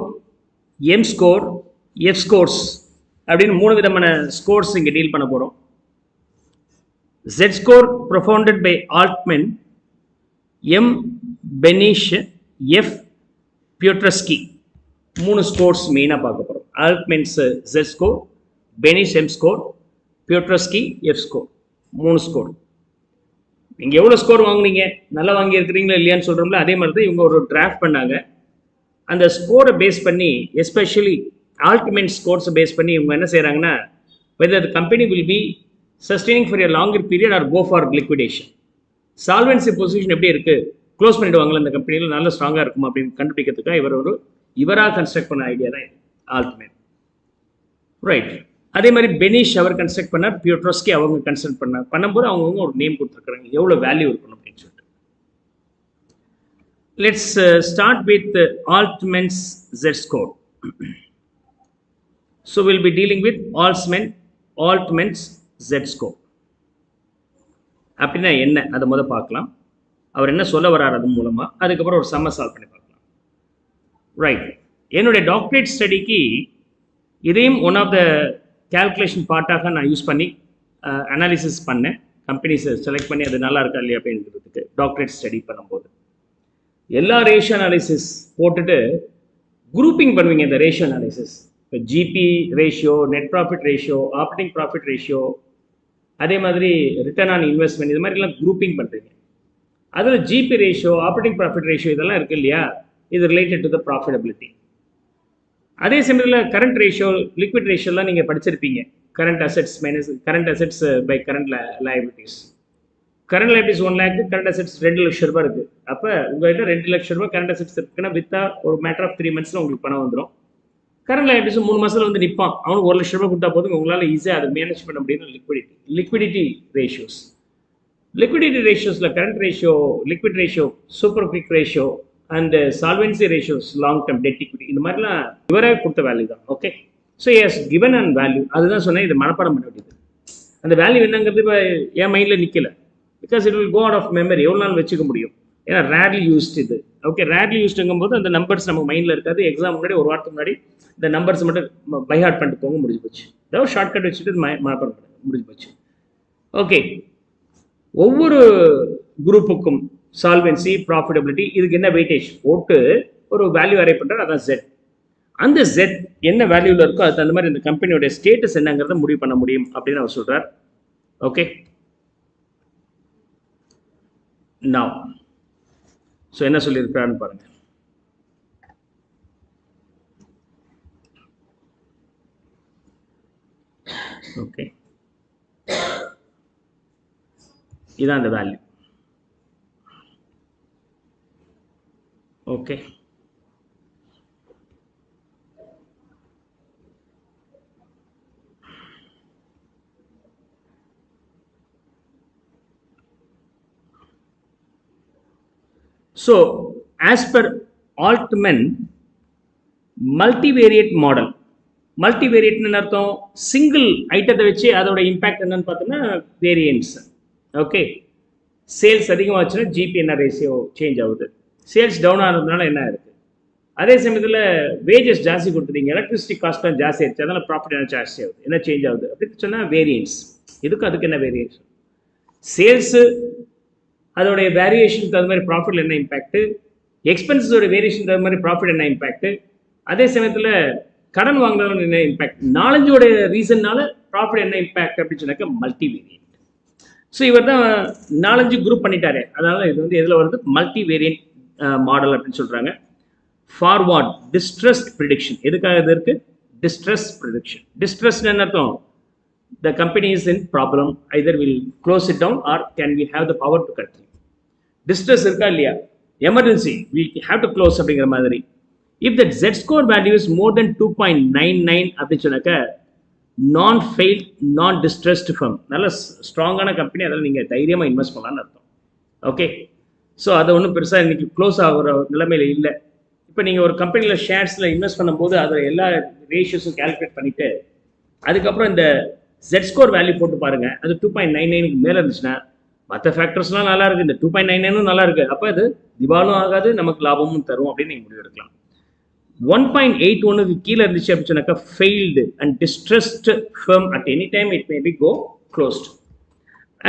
M score, F scores அப்படின்னு 3 விதமான scores இங்கே deal பண்ண போகிறோம். Z score propounded by Altman, M Benish, F Piotrowski. 3 scores மெயினாக பார்க்க போகிறோம். Altman's Z score, Benish M score, Piotrowski F score. 3 score. நீங்கள் எவ்வளோ ஸ்கோர் வாங்குனீங்க, நல்லா வாங்கியிருக்கிறீங்களா இல்லையான்னு சொல்கிறோம்ல, அதே மாதிரி தான் இவங்க ஒரு டிராஃப்ட் பண்ணாங்க. அந்த ஸ்கோரை பேஸ் பண்ணி, எஸ்பெஷலி ஆல்டிமேட் ஸ்கோர்ஸை பேஸ் பண்ணி இவங்க என்ன செய்கிறாங்கன்னா, whether the company will be sustaining for a longer period or go for liquidation. Solvency position எப்படி இருக்குது, க்ளோஸ் பண்ணிடுவாங்களா இந்த கம்பெனியில், நல்ல ஸ்ட்ராங்காக இருக்குமா அப்படின்னு கண்டுபிடிக்கிறதுக்காக இவராக கன்ஸ்ட்ரக்ட் பண்ண ஐடியா தான் ஆல்டிமேட். ரைட். அதே மாதிரி பெனிஷ் அவர் கன்ஸ்ட்ரக்ட் பண்ணார், பியோட்ரோஸ்கி அவங்க கன்ஸ்ட்ரக்ட் பண்ணும்போது அவங்கவுங்க ஒரு நேம் கொடுத்துருக்குறாங்க, எவ்வளோ வேல்யூ இருக்கணும் அப்படின்னு சொல்லிட்டு. Let's start with Altman's Z score. So we'll be dealing with Altman's Z score. அப்படின்னா என்ன அதை முதல் பார்க்கலாம், அவர் என்ன சொல்ல வர்றார் அது மூலமாக, அதுக்கப்புறம் ஒரு சம்ம சால்வ் பண்ணி பார்க்கலாம். ரைட். என்னுடைய டாக்டரேட் ஸ்டடிக்கு இதையும் ஒன் ஆஃப் த கேல்குலேஷன் பார்ட்டாக நான் யூஸ் பண்ணி அனாலிசிஸ் பண்ணேன். கம்பெனிஸை செலக்ட் பண்ணி அது நல்லா இருக்கா இல்லையா அப்படின்றதுக்கு டாக்டரேட் ஸ்டடி பண்ணும்போது எல்லா ரேஷியோ அனாலிசிஸ் போட்டுட்டு குரூப்பிங் பண்ணுவீங்க. இந்த ரேஷியோ அனாலிசிஸ் இப்போ GB ratio, net profit ratio, operating profit ratio, அதே மாதிரி ரிட்டர்ன் ஆன் இன்வெஸ்ட்மெண்ட், இது மாதிரிலாம் குரூப்பிங் பண்ணுறீங்க. அதில் GB ratio, operating profit ratio இதெல்லாம் இருக்குது இல்லையா, இது ரிலேட்டட் டு த ப்ராஃபிட்டபிலிட்டி. அதே சமயத்தில் கரண்ட் ரேஷியோ, லிக்விட் ரேஷியோலாம் நீங்கள் படிச்சிருப்பீங்க. Current assets minus current assets by current liabilities. Current liabilities 1 lakh, current assets 2 லட்சம் ரூபாய் இருக்குது. அப்போ உங்கள்கிட்ட 2 லட்சம் ரூபாய் கரண்ட் அசெட்ஸ் இருக்குன்னா வித்தா ஒரு மேட்டர் ஆஃப் 3 months உங்களுக்கு பணம் வந்துடும். கரண்ட் லயபிலிட்டிஸ் 3 மாதத்தில் வந்து நிற்பான், அவனுக்கு 1 லட்சம் ரூபாய் கொடுத்தா போதும், உங்களால் ஈஸியாக அதை மேனேஜ் பண்ண முடியும். லிக்விடிட்டி ரேஷியோஸ், லிக்விடிட்டி ரேஷியோஸில் current ratio, liquid ratio, super quick ratio and solvency ratios, long term debt equity, இந்த மாதிரிலாம் இவரே கொடுத்த வேல்யூ தான். Okay, so as given and value, அதுதான் சொன்னேன், இது மனப்பாடம் பண்ண வேண்டியது. அந்த வேல்யூ என்னங்கிறது இப்போ என் மைண்டில் நிற்கல, because it will go out of memory, எவ்வளோ நாள் வச்சுக்க முடியும், ஏன்னா ரேர்லி யூஸ்ட் இது. ஓகே, ரேர்லி யூஸ்டுங்கும் போது அந்த நம்பர்ஸ் நமக்கு மைண்டில் இருக்காது. எக்ஸாம் முன்னாடி ஒரு வாரத்துக்கு முன்னாடி இந்த நம்பர்ஸ் மட்டும் பைஹார்ட் பண்ணிட்டு போங்க, முடிஞ்சு போச்சு. ஏதாவது ஷார்ட்கட் வச்சுட்டு மனப்பாடம் பண்ண முடிஞ்சு போச்சு. ஓகே, ஒவ்வொரு குரூப்புக்கும் சால்வென்சி, ப்ராஃபிட்டபிலிட்டி, இதுக்கு என்ன வெயிட்டேஜ் போட்டு ஒரு வேல்யூ அரே பண்ணுறாரு, அதான் Z. அந்த Z என்ன வேல்யூவில் இருக்கோ அது அந்த மாதிரி இந்த கம்பெனியோட ஸ்டேட்டஸ் என்னங்கிறத முடிவு பண்ண முடியும் அப்படின்னு அவர் சொல்கிறார். ஓகே, now ஸோ என்ன சொல்லியிருக்கிறான்னு பாருங்க. ஓகே, இதான் அந்த value. Okay, so as per Altman multivariate model. Multivariate ன்னு அர்த்தம் சிங்கிள் ஐட்டத்தை வச்சு அதோட இம்பாக்ட் என்னன்னு பார்த்தோம்னா வேரியன்ஸ். ஓகே, சேல்ஸ் அதிகமாச்சுன்னா ஜிபி என்ன ரேஷியோ சேஞ்ச் ஆகுது, சேல்ஸ் டவுன் ஆனதுனால என்ன இருக்குது. அதே சமயத்தில் வேஜஸ் ஜாஸ்தி கொடுத்துட்டீங்க, எலக்ட்ரிசிட்டி காஸ்ட்லாம் ஜாஸ்தி ஆயிடுச்சு, அதனால் ப்ராஃபிட் என்ன ஜாஸ்தி ஆகுது, என்ன சேஞ்ச் ஆகுது அப்படின்னு சொன்னால் வேரியன்ஸ். இதுக்கும் அதுக்கு என்ன வேரியன்ஸ், சேல்ஸு அதோடைய வேரியேஷனுக்கு தகுந்த மாதிரி ப்ராஃபிட்டில் என்ன இம்பேக்ட்டு, எக்ஸ்பென்சஸோட வேரியேஷன் தகுந்த மாதிரி ப்ராஃபிட் என்ன இம்பேக்ட்டு, அதே சமயத்தில் கடன் வாங்கினவங்க என்ன இம்பேக்ட், நாலஞ்சோட ரீசன்னால ப்ராஃபிட் என்ன இம்பேக்ட் அப்படின்னு சொன்னாக்க மல்டி வேரியன்ட். ஸோ இவர் தான் 4-5 குரூப் பண்ணிட்டாரு, அதனால இது வந்து எதில் வருது, மல்டி வேரியன்ட் மாடல் அப்படின்னு சொல்கிறாங்க. ஃபார்வர்ட் டிஸ்ட்ரெஸ்ட் ப்ரிடிக்ஷன், எதுக்காக இது இருக்குது, டிஸ்ட்ரெஸ் ப்ரிடிக்ஷன். டிஸ்ட்ரெஸ்ன்னு என்ன அர்த்தம், the company is in problem, either we'll close it down or can we have the power to continue. Distress இருக்கா இல்லையா, emergency, we have to close அப்படிங்கிற மாதிரி. If the Z-score value is more than 2.99 அப்படி சொன்னாக்க நான் failed நான் distressed firm, நல்ல ஸ்ட்ராங்கான கம்பெனி, அதில் நீங்கள் தைரியமாக இன்வெஸ்ட் பண்ணலான்னு அர்த்தம். ஓகே, ஸோ அதை ஒன்றும் பெருசாக இன்றைக்கி க்ளோஸ் ஆகிற நிலைமையில் இல்லை. இப்போ நீங்கள் ஒரு கம்பெனியில் ஷேர்ஸில் இன்வெஸ்ட் பண்ணும்போது அதில் எல்லா ரேஷியோஸும் கால்குலேட் பண்ணிவிட்டு அதுக்கப்புறம் இந்த Z-score வேல்யூ போட்டு பாருங்கள், அது 2.99க்கு மேலே இருந்துச்சுன்னா மற்ற ஃபேக்டர்ஸ்லாம் நல்லா இருக்குது, இந்த 2.99ம் நல்லா இருக்குது, அப்போ அது திவாலும் ஆகாது, நமக்கு லாபமும் தரும் அப்படின்னு நீங்கள் முடிவு எடுக்கலாம். 1.81க்கு கீழே இருந்துச்சு அப்படின்னு சொன்னாக்கா failed and distressed firm, at any time it may be go closed.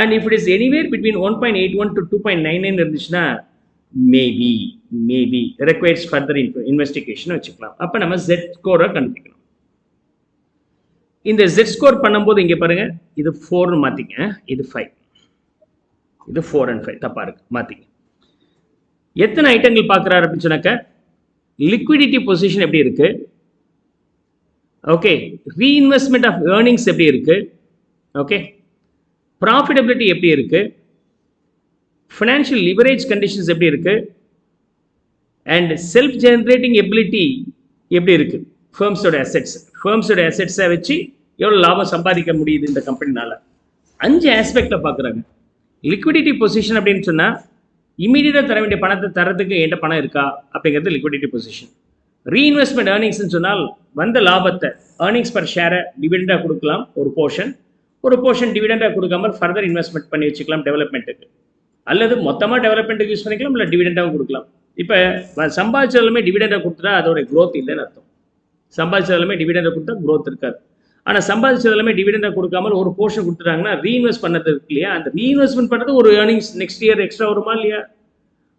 And if it is anywhere between 1.81 to 2.99 இருந்துச்சுன்னா மேபி ரெக்வயர்ஸ் ஃபர்தர் இன்வெஸ்டிகேஷன் வச்சுக்கலாம். அப்போ நம்ம Z-score கண்டுபிடிக்கணும். இந்த Z-score பண்ணும்போது இங்கே பாருங்க, இது 4 மாற்றிங்க, இது 5, இது 4 and 5 தப்பாக இருக்கு, மாற்றிங்க. எத்தனை ஐட்டங்கள் பார்க்குறாரு அப்படின்னு சொன்னாக்க லிக்விடிட்டி பொசிஷன் எப்படி இருக்கு, ஓகே, ரீஇன்வெஸ்ட்மெண்ட் ஆஃப் ஏர்னிங்ஸ் எப்படி இருக்கு, ஓகே, ப்ராஃபிட்டபிலிட்டி எப்படி இருக்கு, ஃபினான்ஷியல் லிவரேஜ் கண்டிஷன்ஸ் எப்படி இருக்கு, அண்ட் செல்ஃப் ஜெனரேட்டிங் எபிலிட்டி எப்படி இருக்கு, ஃபர்ம்ஸோட அசெட்ஸை வச்சு எவ்வளோ லாபம் சம்பாதிக்க முடியுது இந்த கம்பெனினால. 5 ஆஸ்பெக்டில் பார்க்குறாங்க. லிக்விடிட்டி பொசிஷன் அப்படின்னு சொன்னால் இமீடியட்டாக தர வேண்டிய பணத்தை தரத்துக்கு என்கிட்ட பணம் இருக்கா அப்படிங்கிறது லிக்விடிட்டி பொசிஷன். ரீஇன்வெஸ்ட்மெண்ட் ஏர்னிங்ஸ்ன்னு சொன்னால் வந்த லாபத்தை ஏர்னிங்ஸ் பர் ஷேரை டிவிடெண்டாக கொடுக்கலாம், ஒரு போர்ஷன் டிவிடெண்டாக கொடுக்காமல் ஃபர்தர் இன்வெஸ்ட்மெண்ட் பண்ணி வச்சுக்கலாம் டெவலப்மெண்ட்டுக்கு, அல்லது மொத்தமாக டெவலப்மெண்ட்டுக்கு யூஸ் பண்ணிக்கலாம், இல்லை டிவிடெண்டாகவும் கொடுக்கலாம். இப்போ சம்பாதிச்சதுமே டிவிடெண்டாக கொடுத்துட்டா அதோட க்ரோத் இல்லைன்னு அர்த்தம். சம்பாதிச்சதுமே டிவிடெண்டாக கொடுத்தா க்ரோத் இருக்காது. ஆனால் சம்பாதிச்சதுமே டிவிடெண்டாக கொடுக்காமல் ஒரு போர்ஷன் கொடுத்துட்டாங்கன்னா ரீஇன்வெஸ்ட் பண்ணது இருக்கு இல்லையா, அந்த ரீஇன்வெஸ்ட்மெண்ட் பண்ணது ஒரு ஏர்னிங்ஸ் நெக்ஸ்ட் இயர் எக்ஸ்ட்ரா வருமா இல்லையா,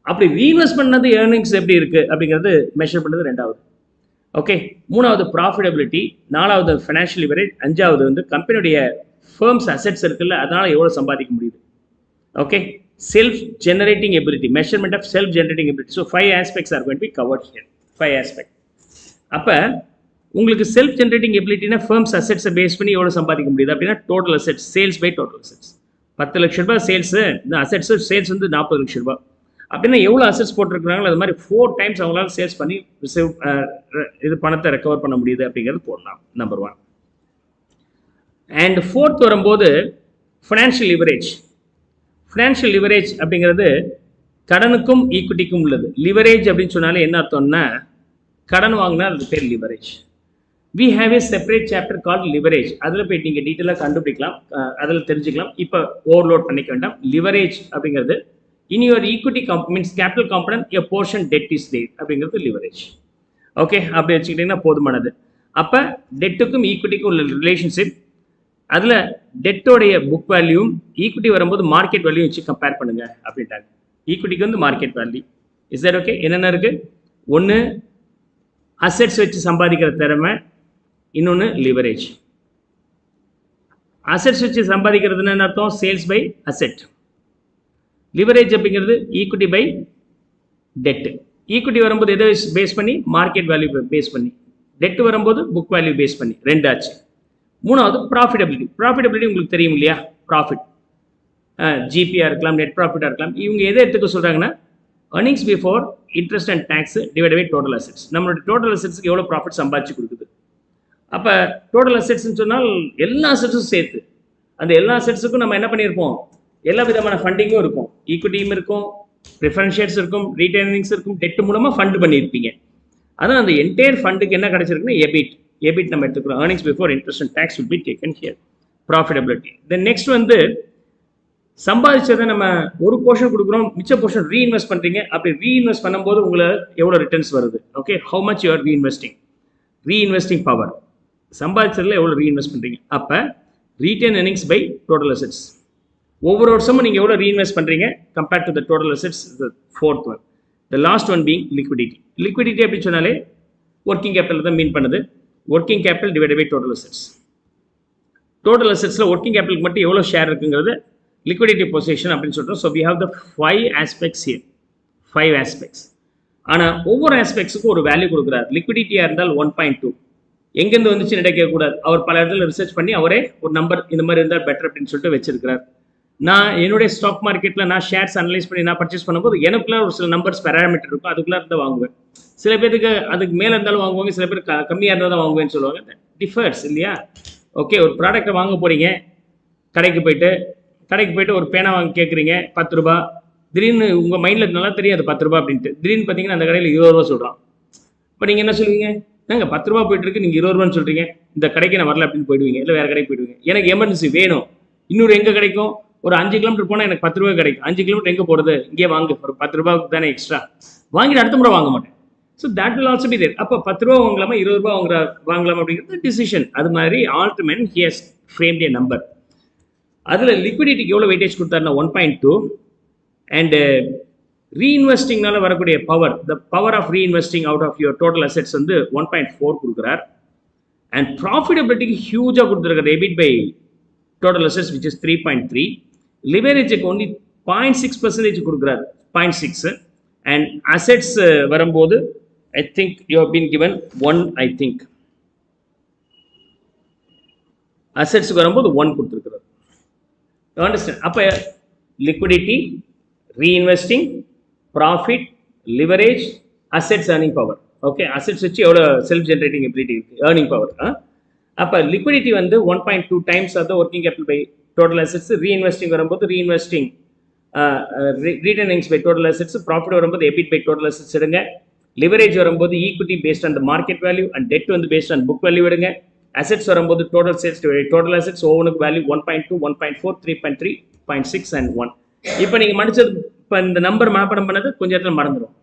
அப்படி ரீஇன்வெஸ்ட் பண்ணது ஏர்னிங்ஸ் எப்படி இருக்குது அப்படிங்கிறது மெஷர் பண்ணுறது 2வது. ஓகே, 3வது ப்ராஃபிட்டபிலிட்டி, 4வது ஃபினான்ஷியல் லிவரேஜ், 5வது வந்து கம்பெனியுடைய ஃபர்ம்ஸ் அசெட்ஸ் இருக்குல்ல, அதனால் எவ்வளோ சம்பாதிக்க முடியுது. Okay, self generating ability, measurement of self generating ability. So 5 aspects are going to be covered here, 5 aspect. அப்போ உங்களுக்கு செல்ஃப் ஜெனரேட்டிங் எபிலிட்டினா ஃபர்ம்ஸ் அசெட்ஸை பேஸ் பண்ணி எவ்வளோ சம்பாதிக்க முடியுது அப்படின்னா total assets, sales by total assets. 10 லட்ச ரூபாய் சேல்ஸு, இந்த அசெட்ஸு சேல்ஸ் வந்து 40 லட்ச ரூபாய் அப்படின்னா எவ்வளோ அசெட்ஸ் போட்டிருக்கிறாங்களோ அது மாதிரி 4 டைம்ஸ் அவங்களால சேல்ஸ் பண்ணி ரிசீவ் இது பணத்தை ரெக்கவர் பண்ண முடியுது அப்படிங்கிறது போடலாம், நம்பர் 1. அண்ட் 4th வரும்போது ஃபினான்ஷியல் லிவரேஜ் அப்படிங்கிறது கடனுக்கும் ஈக்விட்டிக்கும் உள்ளது. லிவரேஜ் அப்படின்னு சொன்னாலே என்ன அர்த்தம்னா கடன் வாங்கினா அது பேர் leverage. we have a separate chapter called leverage, அதில் போய் நீங்கள் டீட்டெயிலாக கண்டுபிடிக்கலாம், அதில் தெரிஞ்சுக்கலாம். இப்போ ஓவர்லோட் பண்ணிக்க வேண்டாம். லிவரேஜ் அப்படிங்கிறது in your equity means capital component a portion debt is there அப்படிங்கிறது லிவரேஜ். ஓகே, அப்படி வச்சுக்கிட்டிங்கன்னா போதுமானது. அப்போ டெட்டுக்கும் ஈக்விட்டிக்கும் உள்ள ரிலேஷன்ஷிப், அதில் டெட்டோடைய புக் வேல்யூவும் ஈக்விட்டி வரும்போது மார்க்கெட் வேல்யூ வச்சு கம்பேர் பண்ணுங்க அப்படின்ட்டாங்க. ஈக்விட்டிக்கு வந்து market value is that okay. என்னென்ன இருக்குது, ஒன்று அசெட்ஸ் வச்சு சம்பாதிக்கிற திறமை, இன்னொன்று லிவரேஜ். அசெட்ஸ் வச்சு சம்பாதிக்கிறதுன்னு என்ன அர்த்தம், சேல்ஸ் பை அசெட். லிவரேஜ் அப்படிங்கிறது ஈக்விட்டி பை டெட்டு. ஈக்விட்டி வரும்போது எதை பேஸ் பண்ணி, மார்க்கெட் வேல்யூ பேஸ் பண்ணி. டெட் வரும்போது புக் வேல்யூ பேஸ் பண்ணி, 2 ஆச்சு. 3வது ப்ராஃபிட்டபிலிட்டி உங்களுக்கு தெரியும் இல்லையா, ப்ராஃபிட் ஜிபியாக இருக்கலாம், நெட் ப்ராஃபிட்டாக இருக்கலாம். இவங்க எதை எடுத்துக்க சொல்கிறாங்கன்னா earnings before interest and tax divided by total assets. நம்மளோட டோட்டல் அசெட்ஸுக்கு எவ்வளோ ப்ராஃபிட் சம்பாதிச்சு கொடுக்குது. அப்போ டோட்டல் அசெட்ஸ்ன்னு சொன்னால் எல்லா அசெட்ஸும் சேர்த்து, அந்த எல்லா அசெட்ஸுக்கும் நம்ம என்ன பண்ணியிருப்போம், எல்லா விதமான ஃபண்டிங்கும் இருக்கும், ஈக்விட்டியும் இருக்கும், ப்ரிஃபரன்ஸ் ஷேர்ஸ் இருக்கும், ரீடைனிங்ஸ் இருக்கும், டெட் மூலமாக ஃபண்ட் பண்ணியிருப்பீங்க. அதான் அந்த என்டையர் ஃபண்டுக்கு என்ன கிடைச்சிருக்குன்னா எபிட். எபிட் நம்ம எடுத்துக்கிறோம். Earnings before interest and tax will be taken here. Profitability. Then next வந்து சம்பாதிச்சதை நம்ம ஒரு போர்ஷன் கொடுக்குறோம், மிச்ச போர்ஷன் ரீஇன்வெஸ்ட் பண்ணுறீங்க. அப்படி ரீஇன்வெஸ்ட் பண்ணும்போது உங்களுக்கு எவ்வளோ ரிட்டர்ன்ஸ் வருது? Okay, how much you are reinvesting power. சம்பாதிச்சதில் எவ்வளோ ரீஇன்வெஸ்ட் பண்ணுறீங்க? அப்போ retain earnings by total assets. ஒவ்வொரு வருஷமும் நீங்கள் எவ்வளோ ரீஇன்வெஸ்ட் பண்ணுறீங்க compared to the total assets. Fourth one, the last one being liquidity. Liquidity அப்படின்னு சொன்னாலே ஒர்க்கிங் கேபிட்டல் தான் மீன் பண்ணுது. Working capital divide by total assets. Total அசெட்ஸில் ஒர்க்கிங் கேபிட்டலுக்கு மட்டும் எவ்வளோ ஷேர் இருக்குங்கிறது liquidity position அப்படின்னு சொல்கிறோம். So we have the 5 aspects here. 5 aspects. ஆனால் ஒவ்வொரு ஆஸ்பெக்ட்ஸுக்கும் ஒரு வேல்யூ கொடுக்குறாரு. லிக்விடிட்டியாக இருந்தால் 1.2. எங்கேருந்து வந்துச்சு நினைக்கக்கூடாது. அவர் பல இடத்துல ரிசர்ச் பண்ணி அவரே ஒரு நம்பர் இந்த மாதிரி இருந்தால் பெட்டர் அப்படின்னு சொல்லிட்டு வச்சிருக்கிறார். நான் என்னுடைய ஸ்டாக் மார்க்கெட்டில் நான் ஷேர்ஸ் அனலைஸ் பண்ணி நான் பர்ச்சேஸ் பண்ணும்போது எனக்குள்ள ஒரு சில நம்பர்ஸ் பேராமீட்டர் இருக்கும், அதுக்குள்ளே இருந்தால் வாங்குவேன். சில பேருக்கு அதுக்கு மேலே இருந்தாலும் வாங்குவாங்க, சில பேர் கம்மியாக இருந்தால் தான் வாங்குவேன்னு சொல்லுவாங்க. டிஃபர்ஸ் இல்லையா? ஓகே, ஒரு ப்ராடக்ட்டை வாங்க போகிறீங்க, கடைக்கு போயிட்டு ஒரு பேனா வாங்க கேட்குறீங்க, 10 ரூபா. திடீர்னு உங்கள் மைண்டில் நல்லா தெரியும் அது 10 ரூபா அப்படின்ட்டு. திடீர்னு பார்த்தீங்கன்னா அந்த கடையில் 20 ரூபா சொல்கிறான். இப்போ நீங்கள் என்ன சொல்லுவீங்க? நாங்கள் 10 ரூபா போயிட்டு இருக்கு, நீங்கள் 20 ரூபான்னு சொல்கிறீங்க, இந்த கடைக்கு நான் வரல அப்படின்னு போயிடுவீங்க, இல்லை வேறு கடைக்கு போயிடுவீங்க. எனக்கு எமர்ஜென்சி வேணும். இன்னொரு எங்கே கிடைக்கும்? ஒரு 5 கிலோமீட்டர் போனால் எனக்கு 10 ரூபா கிடைக்கும். 5 கிலோமீட்டர் எங்கே போகிறது? இங்கே வாங்க, ஒரு 10 ரூபாய்க்கு தானே எக்ஸ்ட்ரா வாங்கிட்டு அடுத்த முறை வாங்க மாட்டேன். So that will also be there. அப்போ 10 ரூபா வாங்கலாமா 20 ரூபா வாங்கலாமா அப்படிங்கிறது டிசிஷன். அது மாதிரி Altman he has framed a number. அதில் லிக்விடிட்டிக்கு எவ்வளோ வெயிட்டேஜ் கொடுத்தாருன்னா 1.2. அண்ட் ரீஇன்வெஸ்டிங்னால வரக்கூடிய power, the power of reinvesting out of your total assets வந்து 1.4 கொடுக்குறார். அண்ட் ப்ராஃபிட்டபிலிட்டிக்கு ஹியூஜாக கொடுத்துருக்காரு. EBIT by total assets which is 3.3. லிவரேஜுக்கு ஒன்லி 0.6% கொடுக்குறாரு, 0.6. அண்ட் அசெட்ஸ் வரும்போது I think you have been given 1. I think அசெட்ஸுக்கு வரும்போது 1 கொடுத்துருக்குறாரு. அண்டர்ஸ்டாண்ட்? அப்போ liquidity, reinvesting, profit, leverage, assets, earning power. Okay, assets வச்சு எவ்வளோ செல்ஃப் ஜென்ரேட்டிங் எபிலிட்டி இருக்குது, ஏர்னிங் பவர். அப்போ லிக்விடிட்டி வந்து 1.2 times of the working capital by total assets. Reinvesting வரும்போது reinvesting retainings by total assets. Profit வரும்போது EBIT by total assets எடுங்க. Leverage வரும்போது equity based on the market value and debt வந்து based on book value எடுங்க. Assets வரும்போது total sales total assets ஒவ்வொன்றுக்கு value 1.2, 1.4, 3.3, 0.6 and 1. இப்போ நீங்கள் மடிச்சது, இப்போ இந்த நம்பர் மனப்பாடம் பண்ணது கொஞ்சம் இடத்துல மறந்துடும்.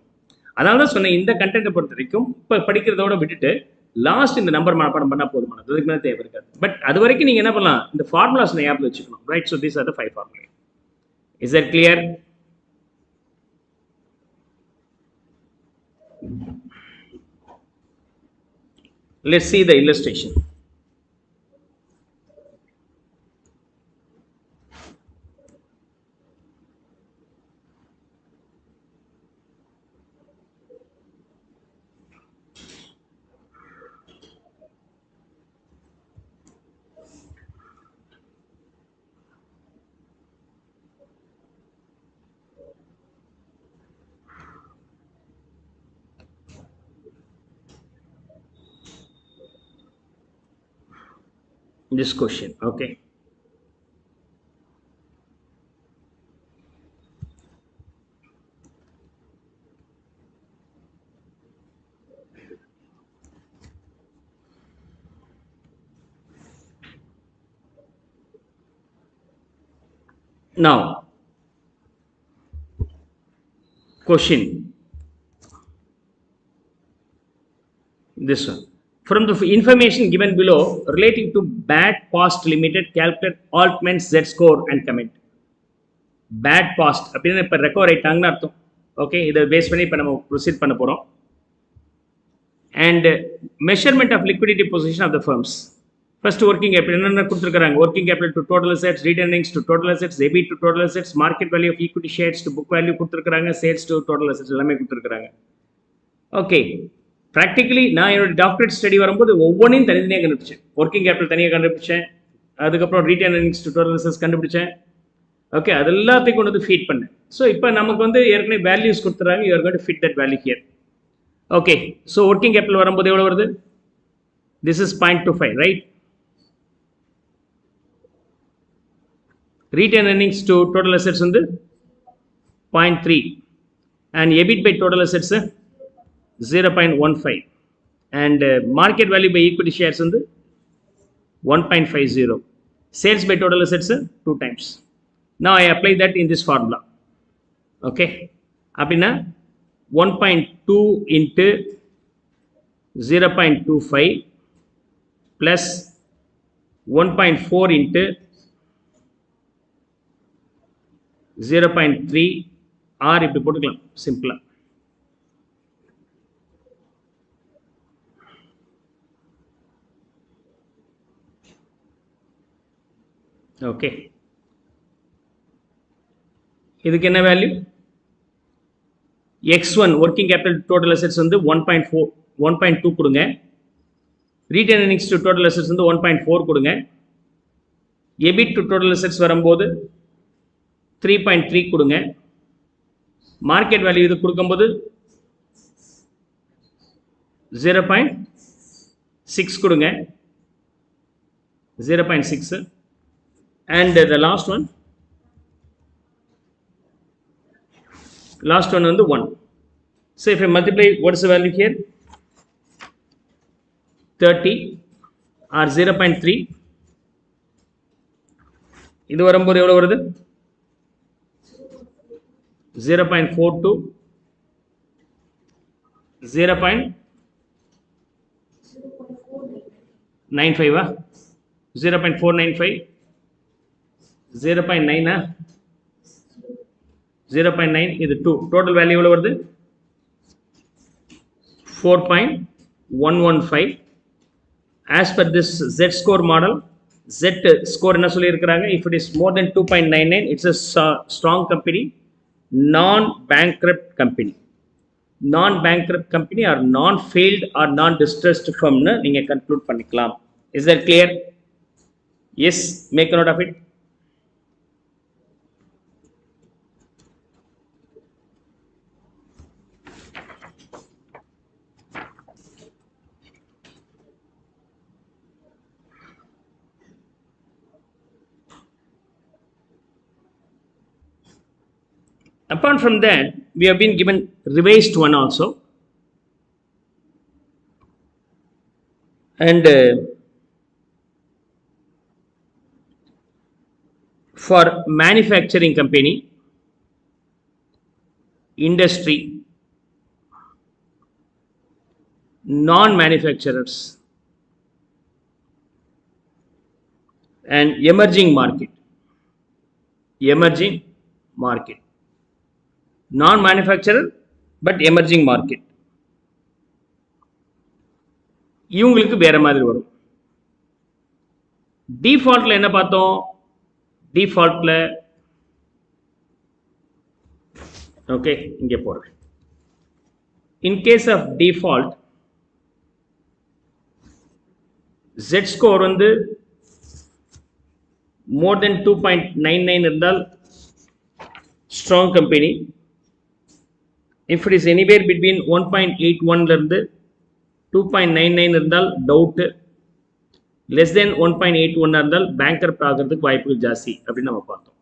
அதனால தான் சொன்னேன், இந்த கண்டென்ட்டை பொறுத்த வரைக்கும் இப்போ படிக்கிறதோட விட்டுட்டு லாஸ்ட் இந்த நம்பர் மனப்பாடம் பண்ணால் போதுமானது, அதுக்கு மேலே தேவை இருக்காது. பட் அது வரைக்கும் நீங்கள் என்ன பண்ணலாம், இந்த ஃபார்முலாஸ் ஞாபகம் வச்சுக்கணும். Right? So these are the 5 formula. Is that clear? Let's see the illustration. This question, okay. Now, question, this one. From the information given below relating to bad past limited, calculate Altman's Z score and comment. Bad past அப்படின்னா இப்போ recover ஆயிட்டாங்கன்னு அர்த்தம். Okay, இதை base பண்ணி இப்போ நம்ம proceed பண்ண போகிறோம். And measurement of liquidity position of the firms. First working capital என்னென்ன கொடுத்துருக்காங்க? Working capital to total assets, retainings to total assets, EBIT to total assets, market value of equity shares to book value கொடுத்துருக்காங்க, sales to total assets எல்லாமே கொடுத்துருக்காங்க. Okay, practically நான் என்னோட doctorate study வரும்போது ஒவ்வொன்றையும் தனித்தனியாக கண்டுபிடிச்சேன். ஒர்க்கிங் கேபிட்டல் தனியாக கண்டுபிடிச்சேன், அதுக்கப்புறம் ரீடைனிங்ஸ் டு டோட்டல் அசெட்ஸ் கண்டுபிடிச்சேன். ஓகே, அது எல்லாத்தையும் கொண்டு வந்து ஃபீட் பண்ணேன். ஸோ இப்போ நமக்கு வந்து ஏற்கனவே வேல்யூஸ் கொடுத்துறாங்க, you are going to fit that value here. Okay, so working capital வரும்போது எவ்வளோ வருது? This is 0.25, right? Retain earnings to total assets வந்து 0.3. and EBIT by total assets 0.15, and market value by equity shares வந்து 1.50, sales by total assets 2 times. Now I apply that in this formula. Okay, அப்படின்னா 1.2 into 0.25 plus 1.4 into 0.3 or இப்படி போட்டுக்கலாம் சிம்பிளா. Okay, இதுக்கு என்ன value? x1 working capital total assets வந்து 1.2 கொடுங்க, retained earnings to total assets வந்து 1.4 கொடுங்க, EBIT to total assets வரும்போது 3.3 கொடுங்க, market value இது கொடுக்கும்போது 0.6 கொடுங்க, 0.6, and the last one வந்து 1. So if I multiply, what is the value here? 30 or 0.3. இது வரும்போது எவ்வளவு வருது? 0.42, 0.95, 0.495, 0.9, 0.9, இது 2. Total value எவ்வளவு வருது? 4.115. As per this Z score model, Z score என்ன சொல்லி இருக்கிறாங்க? If it is more than 2.99, it's a strong company, non-bankrupt company. Non-bankrupt company or non-failed or non-distressed firm னு நீங்க conclude பண்ணிக்கலாம். Is that clear? Yes, make a note of it. Apart from that, we have been given revised one also, and for manufacturing company, industry, non-manufacturers, and emerging market, non-manufacturer but emerging market, இவங்களுக்கு வேற மாதிரி வரும். டிஃபால்ட்ல என்ன பார்த்தோம்? டிஃபால்ட்ல okay, இங்கே போறேன். In case of default, Z score வந்து more than 2.99 இருந்தால் strong company. If it is anywhere between 1.81 ல இருந்து 2.99 இருந்தால் doubt, less than 1.81 இருந்தால் bankrupt ஆகிறதுக்கு வாய்ப்புகள் ஜாஸ்தி அப்படின்னு நம்ம பார்த்தோம்.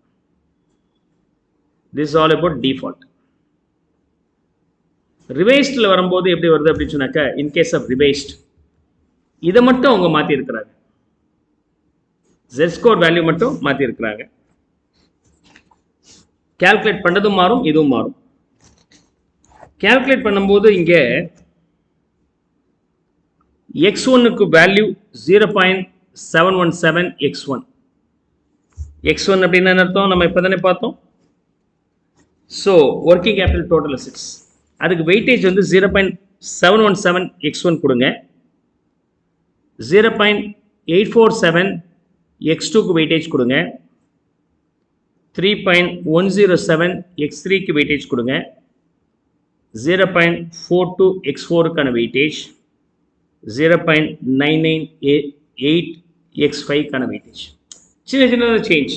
This is all about default. Revised வரும்போது எப்படி வருது அப்படின்னு சொன்னாக்க, in case of revised, இதை மட்டும் அவங்க மாற்றி இருக்கிறாங்க. Z score வேல்யூ மட்டும் மாற்றி இருக்கிறாங்க. கால்குலேட் பண்ணதும் மாறும், இதுவும் மாறும். கால்குலேட் பண்ணும்போது இங்கே x1க்கு வேல்யூ 0.717 x1. x1 அப்படின்னு என்ன அர்த்தம்? நம்ம இப்போ தானே பார்த்தோம். So working capital total assets, அதுக்கு வெயிட்டேஜ் வந்து 0.717 x1 கொடுங்க. 0.847 x2க்கு வெயிட்டேஜ் கொடுங்க. 3.107 x3க்கு வெயிட்டேஜ் கொடுங்க. 0.42 x4க்கான வெயிட்டேஜ், 0.998 x5க்கான வெயிட்டேஜ். சின்ன சின்ன சேஞ்ச்.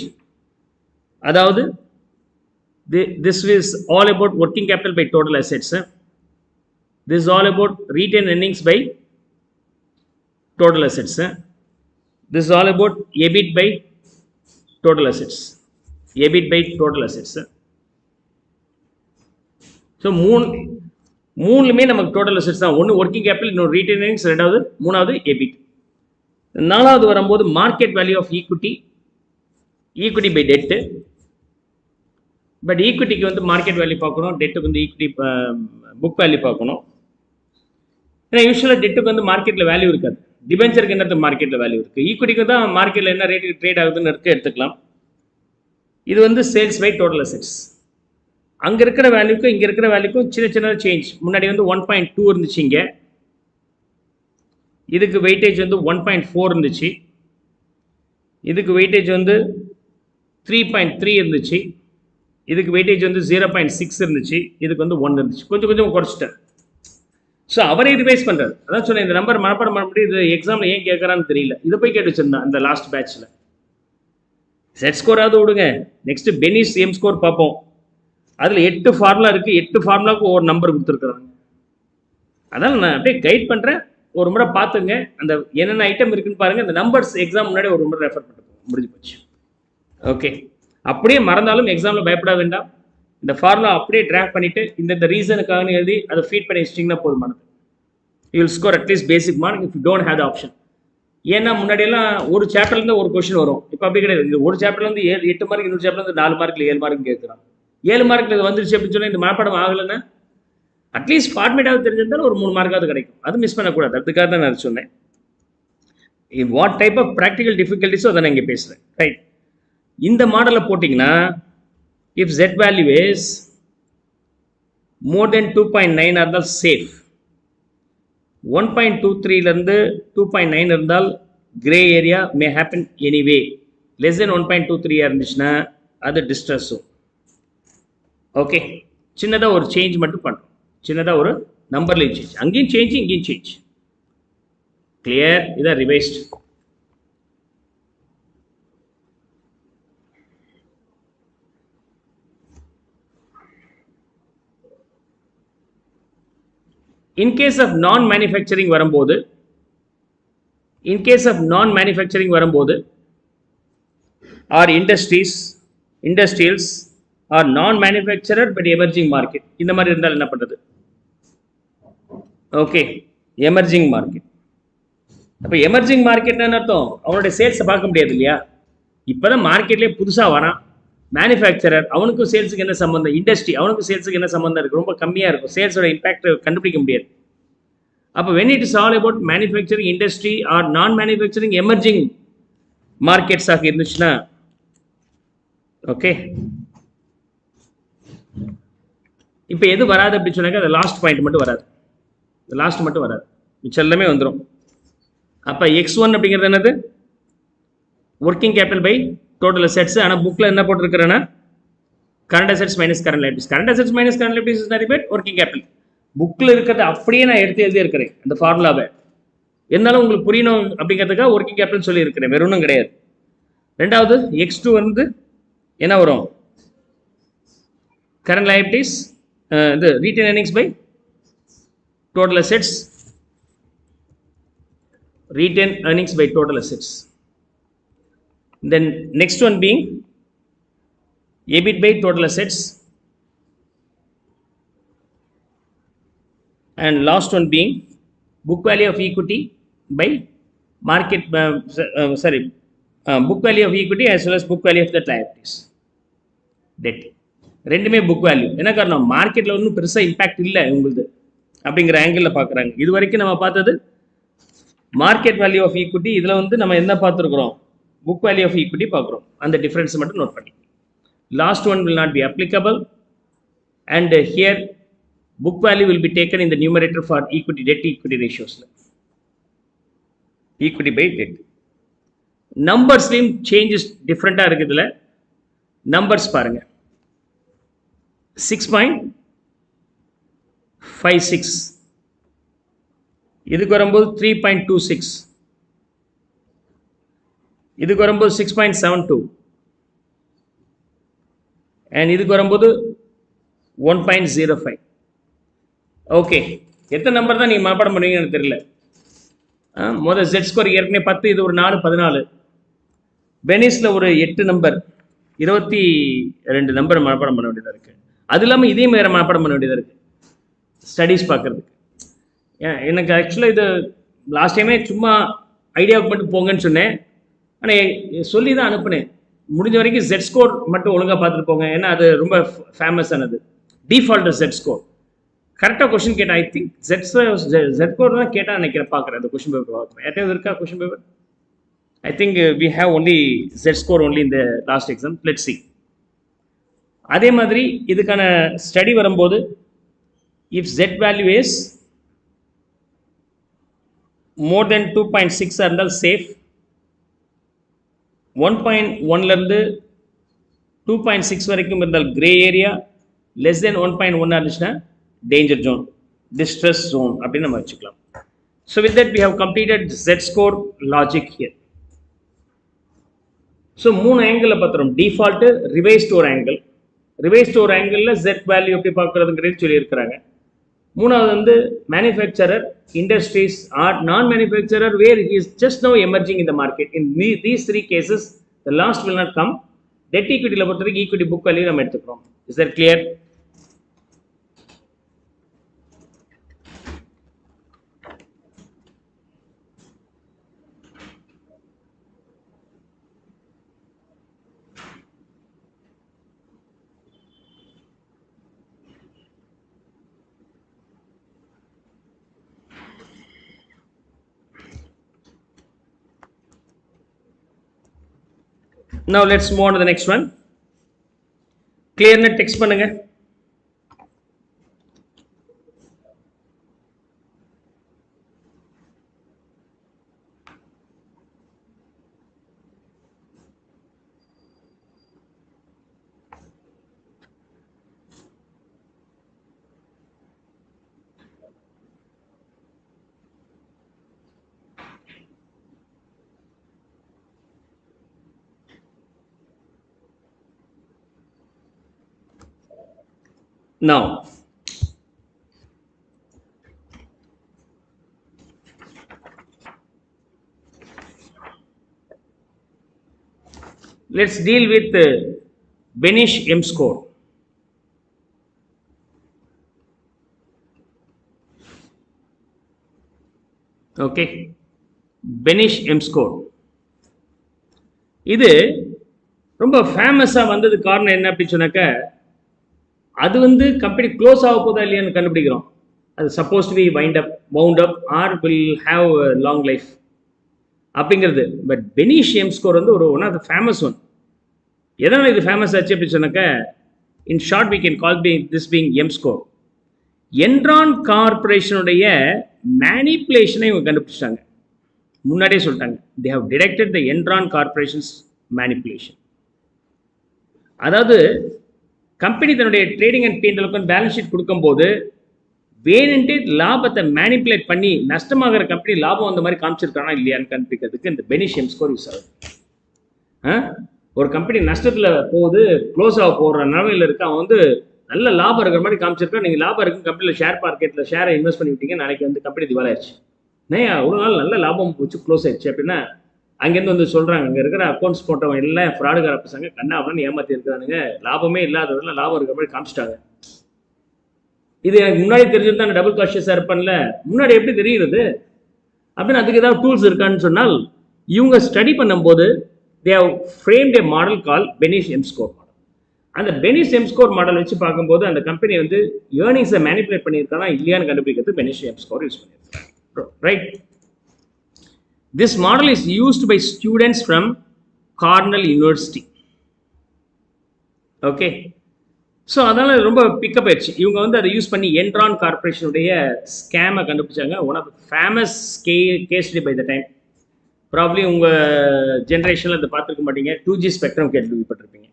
அதாவது this is all about working capital by total assets. This is all about retained earnings by total assets. This is all about EBIT by total assets. EBIT by total assets. So so மூணுலுமே நமக்கு total assets தான். ஒன்று working capital, இன்னொரு retain earnings, ரெண்டாவது மூணாவது EBIT. நாலாவது வரும்போது market value of equity by debt. But ஈக்விட்டிக்கு வந்து மார்க்கெட் வேல்யூ பார்க்கணும், டெட்டுக்கு வந்து ஈக்விட்டி புக் வேல்யூ பார்க்கணும். ஏன்னா யூஸ்வலாக டெட்டுக்கு வந்து மார்க்கெட்டில் வேல்யூ இருக்காது, டிபென்ச்சருக்கு என்னது மார்க்கெட்டில் வேல்யூ இருக்குது. ஈக்விட்டிக்கு தான் மார்க்கெட்டில் என்ன ரேட்டுக்கு ட்ரேட் ஆகுதுன்னு எடுத்துக்கலாம். இது வந்து சேல்ஸ் பை டோட்டல் அசெட்ஸ். அங்கே இருக்கிற வேல்யூக்கும் இங்கே இருக்கிற வேல்யூக்கும் சின்ன சேஞ்ச். முன்னாடி வந்து 1.2 இருந்துச்சு, இங்கே இதுக்கு வெயிட்டேஜ் வந்து 1.4 இருந்துச்சு, இதுக்கு வெயிட்டேஜ் வந்து 3.3 இருந்துச்சு, இதுக்கு வெயிட்டேஜ் வந்து 0.6 இருந்துச்சு, இதுக்கு வந்து 1 இருந்துச்சு. கொஞ்சம் குறைச்சிட்டேன். ஸோ அவரே ரிவைஸ் பண்ணுறாரு. அதான் சொன்னேன், இந்த நம்பர் மனப்பாடம் பண்ண முடியும். இது எக்ஸாமில் ஏன் கேட்குறான்னு தெரியல. இதை போய் கேட்டு வச்சிருந்தான் அந்த லாஸ்ட் பேட்சில். செட் ஸ்கோராவது விடுங்க, நெக்ஸ்ட் பெனிஸ் சேம் ஸ்கோர் பார்ப்போம். அதில் 8 ஃபார்முலா இருக்குது, 8 ஃபார்முலாவுக்கு ஒவ்வொரு நம்பர் கொடுத்துருக்குறாங்க. அதனால் நான் அப்படியே கைட் பண்ணுறேன், ஒரு முறை பார்த்துங்க. அந்த என்னென்ன ஐட்டம் இருக்குன்னு பாருங்கள். அந்த நம்பர்ஸ் எக்ஸாம் முன்னாடி ஒரு முறை ரெஃபர் பண்ணிட்டு முடிஞ்சு போச்சு. ஓகே, அப்படியே மறந்தாலும் எக்ஸாமில் பயப்பட வேண்டாம். இந்த ஃபார்முலா அப்படியே டிராஃப்ட் பண்ணிவிட்டு இந்த ரீசனுக்காக எழுதி அதை ஃபீட் பண்ணி வச்சிட்டிங்கன்னா போதுமானது. You will score at least basic mark if you don't have the option. ஏன்னா முன்னாடியெல்லாம் ஒரு சாப்டர்லேருந்து ஒரு கொஸ்டின் வரும், இப்போ அப்படி கிடையாது. இது ஒரு சாப்டர்லேருந்து 8 மார்க், இன்னொரு சாப்டர்லேருந்து 4 மார்க்கில் 7 மார்க் கேட்குறான். 7 மார்க்கில் இது வந்துருச்சு அப்படின்னு சொன்னால் இந்த மனப்பாடம் ஆகலைன்னா அட்லீஸ்ட் ஃபார்மேட்டாவது தெரிஞ்சிருந்தாலும் ஒரு 3 மார்க்காவது கிடைக்கும். அது மிஸ் பண்ணக்கூடாது. அதுக்காக தான் நான் சொன்னேன். வாட் டைப் ஆஃப் ப்ராக்டிக்கல் டிஃபிகல்ட்டிஸோ அதை நான் இங்கே பேசுகிறேன். ரைட், இந்த மாடலில் போட்டிங்கன்னா if z value is more than 2.9 இருந்தால் சேஃப், 1.23லேருந்து 2.9 இருந்தால் grey area may happen anyway, less than 1.23 இருந்துச்சுன்னா அது டிஸ்ட்ரெஸ்ஸும். ஓகே, சின்னதாக ஒரு சேஞ்ச் மட்டும் பண்ணுறோம், சின்னதாக ஒரு நம்பர்லேயும் சேஞ்ச், அங்கேயும் சேஞ்ச் இங்கேயும் சேஞ்ச். கிளியர்? இதான் revised. In case of non-manufacturing வரும்போது, or industrials or non-manufacturer but emerging market, இந்த மாதிரி இருந்தால் என்ன பண்ணுறது? Okay, emerging market. அப்போ எமர்ஜிங் மார்க்கெட்னு அர்த்தம் அவனுடைய சேல்ஸை பார்க்க முடியாது இல்லையா? இப்போ தான் மார்க்கெட்லேயே புதுசாக வரான். மேனுஃபேக்சரர், அவனுக்கும் சேல்ஸுக்கு என்ன சம்மந்தம்? இண்டஸ்ட்ரி, அவனுக்கும் சேல்ஸுக்கு என்ன சம்மந்தம் இருக்குது? ரொம்ப கம்மியாக இருக்கும், சேல்ஸோட இம்பாக்ட் கண்டுபிடிக்க முடியாது. அப்போ when it is all about manufacturing industry or non-manufacturing emerging markets ஆக இருந்துச்சுன்னா, ஓகே, இப்போ எது வராது அப்படின்னு சொன்னாக்க அந்த லாஸ்ட் பாயிண்ட் மட்டும் வராது, லாஸ்ட் மட்டும் வராது, மிச்சம் எல்லாமே வந்துடும். அப்போ X1 அப்படிங்கிறது என்னது? Working capital by total assets. ஆனால் புக்கில் என்ன போட்டிருக்கிறேன்னா current assets minus current liabilities. Current assets minus current liabilities is nothing but working capital. புக்கில் இருக்கிறத அப்படியே நான் எழுதி இருக்கிறேன் அந்த ஃபார்முலாவை. இருந்தாலும் உங்களுக்கு புரியணும் அப்படிங்கிறதுக்காக ஒர்க்கிங் கேபிட்டல் சொல்லி இருக்கிறேன், வேற ஒன்றும் கிடையாது. ரெண்டாவது X2 வந்து என்ன வரும்? கரண்ட் லைபிலிட்டிஸ், இது retain earnings by total assets, retained earnings by total assets. Then next one being EBIT by total assets, and last one being book value of equity by market book value of equity as well as book value of the liabilities, debt. ரெண்டுமே book value. என்ன காரணம்? மார்க்கெட்டில் ஒன்றும் பெருசாக impact இல்லை உங்களுக்கு அப்படிங்கிற ஆங்கிளில் பார்க்குறாங்க. இது வரைக்கும் நம்ம பார்த்தது மார்க்கெட் வேல்யூ ஆஃப் ஈக்விட்டி. இதில் வந்து நம்ம என்ன பார்த்துருக்குறோம்? புக் வேல்யூ ஆஃப் ஈக்விட்டி பார்க்குறோம். அந்த டிஃப்ரென்ஸ் மட்டும் நோட் பண்ணி. Last one will not be applicable and here book value will be taken in the numerator for equity debt equity ரேஷியோஸில், ஈக்விட்டி பை டெட். நம்பர்ஸ்லையும் சேஞ்சஸ் டிஃப்ரெண்ட்டாக இருக்குது. இதில் நம்பர்ஸ் பாருங்கள், 6.56, இதுக்கு வரும்போது 3.26, இதுக்கு வரும்போது 6.72, அண்ட் இதுக்கு வரும்போது 1.05. ஓகே, எத்தனை நம்பர் தான் நீங்கள் மனப்பாடம் பண்ணுவீங்கன்னு தெரியல. முதல் Z ஸ்கோர் ஏற்கனவே 10, இது ஒரு 4, 14. பெனிஸில் ஒரு 8 நம்பர், 22 நம்பர் மனப்பாடம் பண்ண வேண்டியதாக இருக்குது. அது இல்லாமல் இதையும் வேறு மனப்பாடம் பண்ண வேண்டியதாக இருக்குது ஸ்டடீஸ் பார்க்குறதுக்கு. எனக்கு ஆக்சுவலாக இது லாஸ்ட் டைமே சும்மா ஐடியாவுக்கு மட்டும் போங்கன்னு சொன்னேன். ஆனால் சொல்லி தான் அனுப்புனேன். முடிஞ்ச வரைக்கும் Z ஸ்கோர் மட்டும் ஒழுங்காக பார்த்துட்டு போங்க. ஏன்னா அது ரொம்ப ஃபேமஸானது. டிஃபால்ட் Z ஸ்கோர் கரெக்டாக கொஷின் கேட்டேன். ஐ திங்க் Z ஸ்கோர் தான் கேட்டால் நினைக்கிறேன். பார்க்குறேன் அந்த கொஷின் பேப்பர் பார்க்குறேன். யார்ட்டையாவது இருக்கா question paper? I think we have only Z score only in the last exam. Let's see. அதே மாதிரி இதுக்கான ஸ்டடி வரும்போது if Z value is more than 2.6 இருந்தால் சேஃப், 1.1 இருந்து 2.6 வரைக்கும் இருந்தால் கிரே ஏரியா, less than 1.1 இருந்துச்சுன்னா டேஞ்சர் ஜோன், டிஸ்ட்ரெஸ் ஜோன் அப்படின்னு நம்ம வச்சுக்கலாம். So with that we have completed Z score logic here. So 3 ஆங்கிளில் பார்த்துறோம். டிஃபால்ட்டு, ரிவைஸ்ட் ஒரு ஆங்கிள். ரிவைஸ்ட் ஒரு ஆங்கிளில் Z வேல்யூ எப்படி பார்க்குறதுங்கிறது சொல்லியிருக்கிறாங்க. மூணாவது வந்து manufacturer, industries, or non manufacturer where is just no emerging in the market. In these 3 cases the last will not come. Debt ஈக்விட்டியில் பொறுத்த வரைக்கும் ஈக்விட்டி புக் வேல்யூ நம்ம எடுத்துக்கிறோம். Is that clear? Now let's move on to the next one. Clear net text பண்ணுங்க. Now let's deal with Benish M score. Okay, Benish M score இது ரொம்ப ஃபேமஸாக வந்தது. காரணம் என்ன அப்படின்னு சொன்னாக்க, அது வந்து கம்பெனி க்ளோஸ் ஆக போதா இல்லையான்னு கண்டுபிடிக்கிறோம். அது suppose to be wound up or will have long life அப்படிங்கிறது. பட் பெனிஷ் எம் ஸ்கோர் வந்து one of the famous one. எதனால் இது ஃபேமஸ் ஆச்சு அப்படின்னு சொன்னாக்க, in short we can call this being M score. Enron கார்பரேஷனுடைய மேனிப்புலேஷனை இவங்க கண்டுபிடிச்சிட்டாங்க. முன்னாடியே சொல்லிட்டாங்க, they have detected the Enron corporations manipulation. அதாவது கம்பெனி தன்னுடைய trading and P&L balance sheet கொடுக்கும்போது வேணுன்ட்டு லாபத்தை மேனிப்புலேட் பண்ணி நஷ்டமாகிற கம்பெனி லாபம் அந்த மாதிரி காமிச்சிருக்கானா இல்லையான்னு கண்டுபிடிக்கிறதுக்கு இந்த பெனிஷ் எம் ஸ்கோர் யூஸ் ஆகுது. ஒரு கம்பெனி நஷ்டத்தில் போகுது, க்ளோஸ் ஆக போகிற நிலமையில் இருக்கு, அவன் வந்து நல்ல லாபம் இருக்கிற மாதிரி காமிச்சிருக்கான். நீங்கள் லாபம் இருக்கு கம்பெனியில் ஷேர் மார்க்கெட்டில் ஷேரை இன்வெஸ்ட் பண்ணி விட்டீங்க, நாளைக்கு வந்து கம்பெனி திவாலாயிடுச்சு. ஒரு நாள் நல்ல லாபம் வச்சு க்ளோஸ் ஆயிடுச்சு அப்படின்னா அங்கேருந்து வந்து சொல்கிறாங்க, அங்கே இருக்கிற அக்கௌண்ட்ஸ் போட்டவன் எல்லாம் ஃப்ராடுகார பசங்க கண்ணா அப்படின்னு ஏமாற்றி இருக்கிறானுங்க, லாபமே இல்லாதவரெல்லாம் லாபம் இருக்கிற மாதிரி காமிச்சிட்டாங்க. இது எனக்கு முன்னாடி தெரிஞ்சிருந்தா நான் டபுள் காஷியஸாக இருப்பேன்ல. முன்னாடி எப்படி தெரியுது அப்படின்னு அதுக்கு ஏதாவது டூல்ஸ் இருக்கான்னு சொன்னால், இவங்க ஸ்டடி பண்ணும்போது they have framed a model called Benish M score model. அந்த Benish M score மாடல் வச்சு பார்க்கும்போது அந்த கம்பெனி வந்து ஏர்னிங்ஸை மேனிப்புலேட் பண்ணியிருக்கானா இல்லையான்னு கண்டுபிடிக்கிறது Benish M score யூஸ் பண்ணியிருக்காங்க. Right. This model is used by students from Cornell University. Okay. So அதனால் ரொம்ப பிக்கப் ஆயிடுச்சு. இவங்க வந்து அதை யூஸ் பண்ணி என்ரான் கார்பரேஷனுடைய ஸ்கேமை கண்டுபிடிச்சாங்க. One of the famous case study by the time. Probably உங்கள் ஜென்ரேஷனில் அதை பார்த்துருக்க மாட்டீங்க. 2G ஸ்பெக்ட்ரம் கேள்விப்பட்டிருப்பீங்க.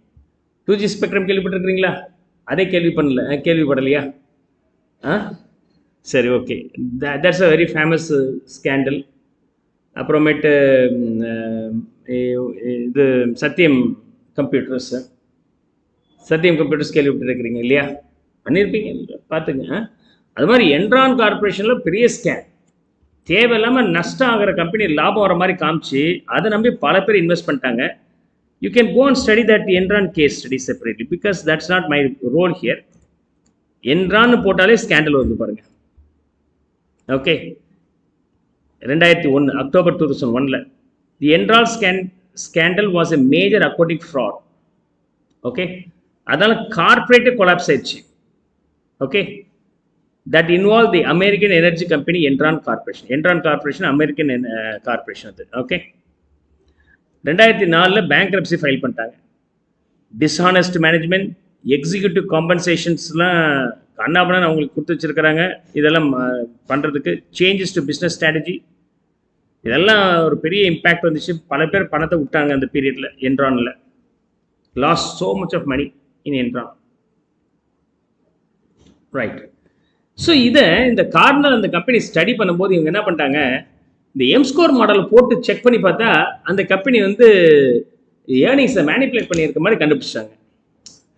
2G spectrum கேள்விப்பட்டிருக்கிறீங்களா? அதே கேள்விப்படலையா? சரி, okay. That's a very famous scandal. அப்புறமேட்டு இது சத்தியம் கம்ப்யூட்டர்ஸ் கேள்விப்பட்டிருக்கிறீங்க இல்லையா? பண்ணியிருப்பீங்க, பார்த்துங்க. அது மாதிரி என்ரான் கார்பரேஷனில் பெரிய ஸ்கேம். தேவையில்லாமல் நஷ்டம் ஆகிற கம்பெனி லாபம் வர மாதிரி காமிச்சு அதை நம்பி பல பேர் இன்வெஸ்ட் பண்ணிட்டாங்க. You can go and study that Enron case study separately because that's not my role here. என்ரான்னு போட்டாலே ஸ்கேண்டல் வருது பாருங்க. ஓகே, 2001 அக்டோபர் 2001ல the Enron scandal was a major accounting fraud. Okay, அதனால கார்பரேட்டே கொலாப்ஸ் ஆயிடுச்சு. Okay, that involved the American energy company Enron Corporation. Enron Corporation American corporation அது. Okay, 2004ல bankruptcy file பண்ணிட்டாங்க. டிஸ்ஹானஸ்ட் மேனேஜ்மெண்ட், எக்ஸிக்யூட்டிவ் காம்பன்சேஷன்ஸ்லாம் கண்ணாபண்ணான்னு அவங்களுக்கு கொடுத்து வச்சிருக்கிறாங்க. இதெல்லாம் பண்ணுறதுக்கு சேஞ்சஸ் டு பிஸ்னஸ் ஸ்ட்ராட்டஜி, இதெல்லாம் ஒரு பெரிய இம்பேக்ட் வந்துச்சு. பல பேர் பணத்தை விட்டாங்க அந்த பீரியடில். என்ரானில் loss so much of money in Enron. Right. So இதை இந்த கார்னர் அந்த கம்பெனி ஸ்டடி பண்ணும்போது இவங்க என்ன பண்ணிட்டாங்க, இந்த எம்ஸ்கோர் மாடலை போட்டு செக் பண்ணி பார்த்தா அந்த கம்பெனி வந்து ஏர்னிங்ஸை மேனிப்புலேட் பண்ணியிருக்க மாதிரி கண்டுபிடிச்சாங்க.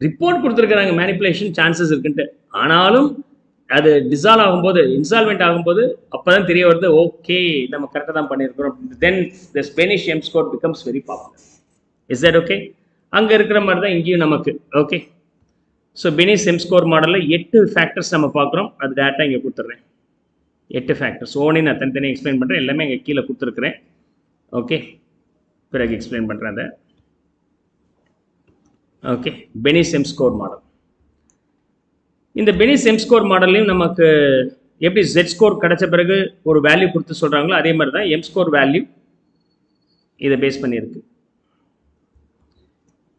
ரிப்போர்ட் கொடுத்துருக்குறாங்க மேனிப்புலேஷன் சான்சஸ் இருக்குன்ட்டு. ஆனாலும் அது டிசால்வ் ஆகும்போது, இன்சால்வெண்ட் ஆகும்போது அப்போ தான் தெரிய வருது, ஓகே நம்ம கரெக்டாக தான் பண்ணியிருக்கிறோம். Then the Beneish M score becomes very popular. Is that okay? அங்கே இருக்கிற மாதிரி தான் இங்கேயும் நமக்கு. ஓகே, ஸோ பெனிஸ் எம்ஸ்கோர் மாடலில் 8 ஃபேக்டர்ஸ் நம்ம பார்க்குறோம். அது டேரெக்டாக இங்கே கொடுத்துட்றேன். 8 ஃபேக்டர்ஸ் ஓனே நான் தனித்தனியாக எக்ஸ்பிளைன் பண்ணுறேன். எல்லாமே இங்கே கீழே கொடுத்துருக்குறேன். ஓகே, பிறகு எக்ஸ்பிளைன் பண்ணுறேன் அதை. Okay, Beneish M score model. இந்த பெனிஸ் எம்ஸ்கோர் மாடல்லையும் நமக்கு எப்படி ஜெட் ஸ்கோர் கிடைச்ச பிறகு ஒரு வேல்யூ கொடுத்து சொல்கிறாங்களோ அதே மாதிரி தான் எம்ஸ்கோர் வேல்யூ இதை பேஸ் பண்ணியிருக்கு.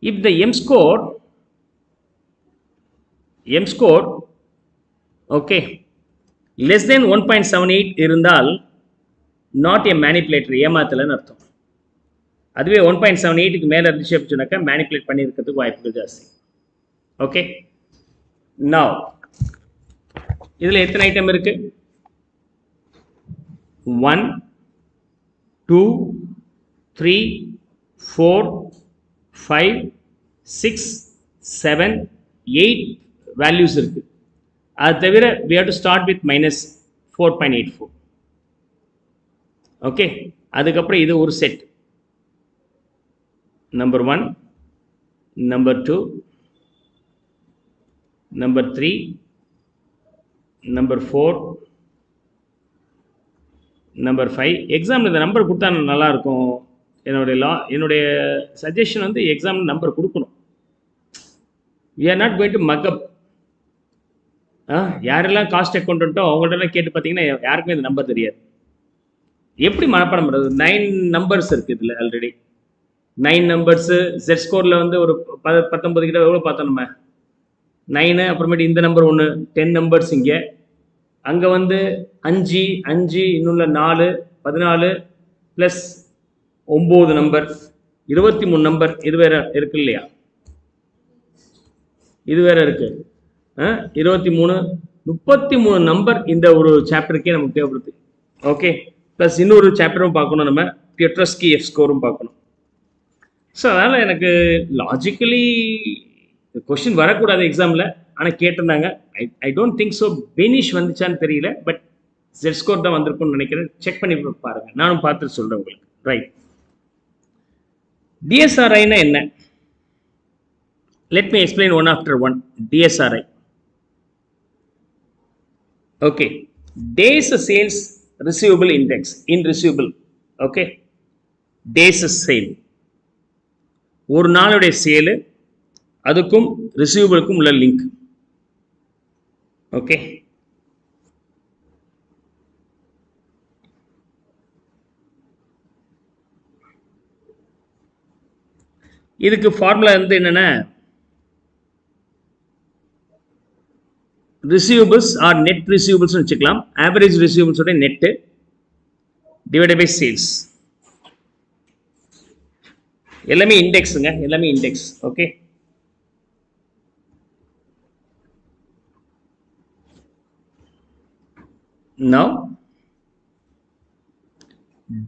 If the M score okay less than 1.78 இருந்தால் நாட் எ மேனிப்புலேட்டர், ஏமாத்தலைன்னு அர்த்தம். அதுவே 1.78க்கு மேலே இருந்துச்சு அப்படின்னு சொன்னாக்கா மேனிப்புலேட் பண்ணியிருக்கிறதுக்கு வாய்ப்புகள் ஜாஸ்தி. ஓகே, நவ் இதில் எத்தனை ஐட்டம் இருக்கு? 1 2 3 4 5 6 7 8 வேல்யூஸ் இருக்கு. அது தவிர we have to start with -4.84. Okay, அதுக்கப்புறம் இது ஒரு set. Number 1, number 2, number 3, number 4, number 5. எக்ஸாமில் இந்த நம்பர் கொடுத்தா நல்லா இருக்கும். என்னுடைய சஜஷன் வந்து எக்ஸாமில் நம்பர் கொடுக்கணும். we are not going to mug up. யாரெல்லாம் காஸ்ட் அக்கௌண்டோ அவங்கள்ட்ட கேட்டு பார்த்தீங்கன்னா யாருக்குமே இந்த நம்பர் தெரியாது. எப்படி மனப்பாடம் பண்ணுறது? 9 நம்பர்ஸ் இருக்குது இதில். Already 9 numbers. ஜெட் ஸ்கோரில் வந்து ஒரு 19 கிட்ட எவ்வளோ பார்த்தோம் நம்ம? 9. அப்புறமேட்டு இந்த நம்பர் 1, 10 நம்பர்ஸ் இங்கே. அங்கே வந்து 5 இன்னும் 4 14 ப்ளஸ் 9 நம்பர் 23 நம்பர். இது வேற இருக்கு இல்லையா? இது வேற இருக்கு. 23 33 நம்பர் இந்த ஒரு சாப்டருக்கே நமக்கு தேவைப்படுது. ஓகே, ப்ளஸ் இன்னொரு சாப்டரும் பார்க்கணும் நம்ம, பியட்ரஸ்கி எஃப் ஸ்கோரும் பார்க்கணும். ஸோ அதனால் எனக்கு லாஜிக்கலி கொஸ்டின் வரக்கூடாது எக்ஸாமில், ஆனால் கேட்டிருந்தாங்க. I don't think so. Beneish வந்துச்சான்னு தெரியல, பட் ஜெட் ஸ்கோர் தான் வந்திருக்கும்னு நினைக்கிறேன். செக் பண்ணி பாருங்கள், நானும் பார்த்துட்டு சொல்கிறேன் உங்களுக்கு. ரைட். டிஎஸ்ஆர்ஐனா என்ன? Let me explain one after one. DSRI. Okay. Days sales receivable index. In receivable. Okay. Days sale. ஒரு நாளுடைய சேலு அதுக்கும் ரிசீவபிளுக்கும் உள்ள லிங்க். ஓகே, இதுக்கு ஃபார்முலா வந்து என்னன்னா, ரிசீவபிள்ஸ் ஆர் நெட் ரிசீவபிள்ஸ் வச்சுக்கலாம். ஆவரேஜ் ரிசீவபிள்ஸோட நெட்டு டிவைடட் பை சேல்ஸ். எல்லாமே இண்டெக்ஸுங்க, எல்லாமே index. Okay, now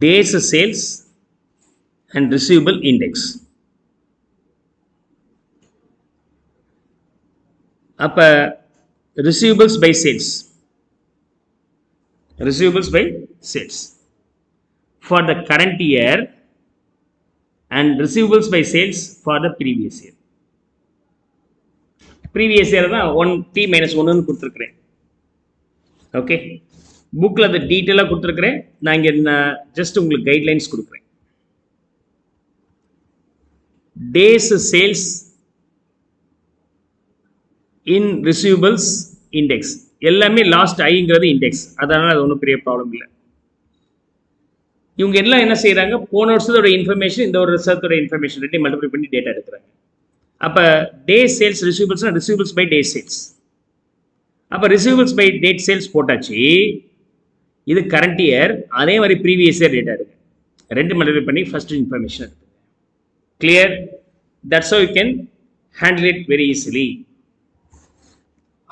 days sales and receivable index. அப்போ receivables by sales for the current year and receivables by sales for the previous year. Previous year தான் 1t minus 1ன்னு கொடுத்துருக்குறேன். Okay, புக்கில் அதை டீட்டெயிலாக கொடுத்துருக்குறேன். நான் இங்கே ஜஸ்ட் உங்களுக்கு கைட்லைன்ஸ் கொடுக்குறேன். Days sales in receivables index எல்லாமே லாஸ்ட் ஐங்கிறது இண்டெக்ஸ், அதனால் அது ஒன்றும் பெரிய ப்ராப்ளம் இல்லை. இவங்க எல்லாம் என்ன செய்கிறாங்க, போன வருஷத்தோட இன்ஃபர்மேஷன் இந்த ஒரு வருஷத்தோட இன்ஃபர்மேஷன் ரெண்டையும் மல்டிப்ளை பண்ணி டேட்டா எடுக்கிறாங்க. அப்போ டே சேல்ஸ் ரிசீவபிள்ஸ்னா ரிசீவபிள்ஸ் பை டே சேல்ஸ். அப்போ ரிசீவபிள்ஸ் பை டேட் சேல்ஸ் போட்டாச்சு. இது கரண்ட் இயர், அதே மாதிரி ப்ரீவியஸ் இயர் டேட்டா எடுங்க, ரெண்டு மல்டிப்ளை பண்ணி ஃபர்ஸ்ட் இன்ஃபர்மேஷன் எடுத்துங்க. Clear? That's how you can handle it very easily.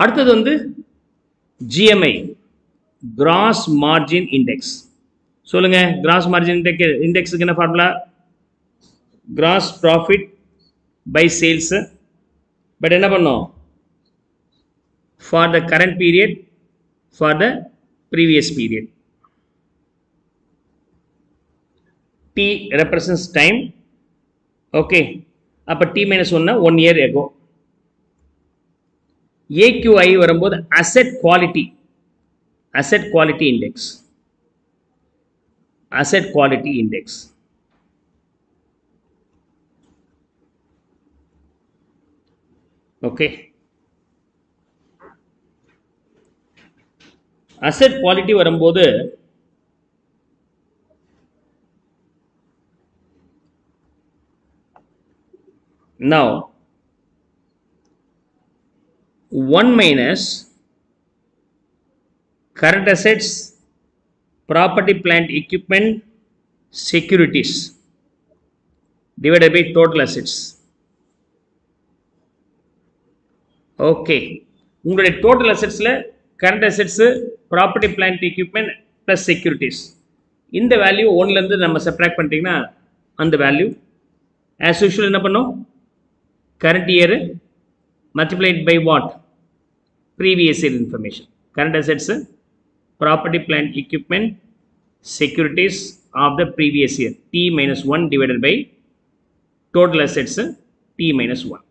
அடுத்தது வந்து GMI, கிராஸ் மார்ஜின் இண்டெக்ஸ். சொல்லுங்க, கிராஸ் மார்ஜின் இண்டெக்ஸுக்கு என்ன formula? Gross profit by sales. But என்ன பண்ணோம்? For the current period, for the previous period. T represents time. Okay, அப்போ T minus 1 1 year ago. AQI வரும்போது asset quality index. Asset quality index. Okay, asset quality வரும்போது now 1 minus current assets, property plant equipment, securities divided by total assets. Okay, உங்களுடைய total அசெட்ஸில் current assets, property plant equipment plus securities, இந்த value 1லேருந்து நம்ம subtract பண்ணிட்டீங்கன்னா அந்த value as usual என்ன பண்ணோம்? Current year multiplied by what? Previous year information. Current assets, property plant equipment, securities of the previous year, T minus 1 divided by total assets, T minus 1.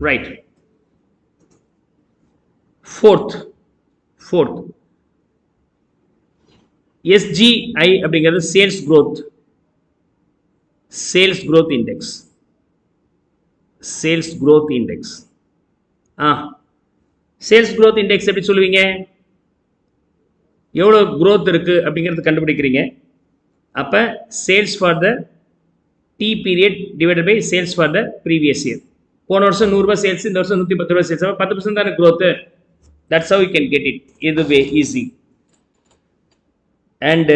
Right. Fourth SGI அப்படிங்கிறது sales growth index. Sales growth index. Sales growth index எப்படி சொல்லுவீங்க? எவ்வளோ growth இருக்கு அப்படிங்கிறது கண்டுபிடிக்கிறீங்க. அப்போ sales for the T period divided by sales for the previous year. போன வருஷம் 100 ரூபாய் சேல்ஸ், இந்த வருஷம் 110 ரூபாய் சேல்ஸ், அப்போ 10% தானே growth. That's how you can get it. இதுவே easy. And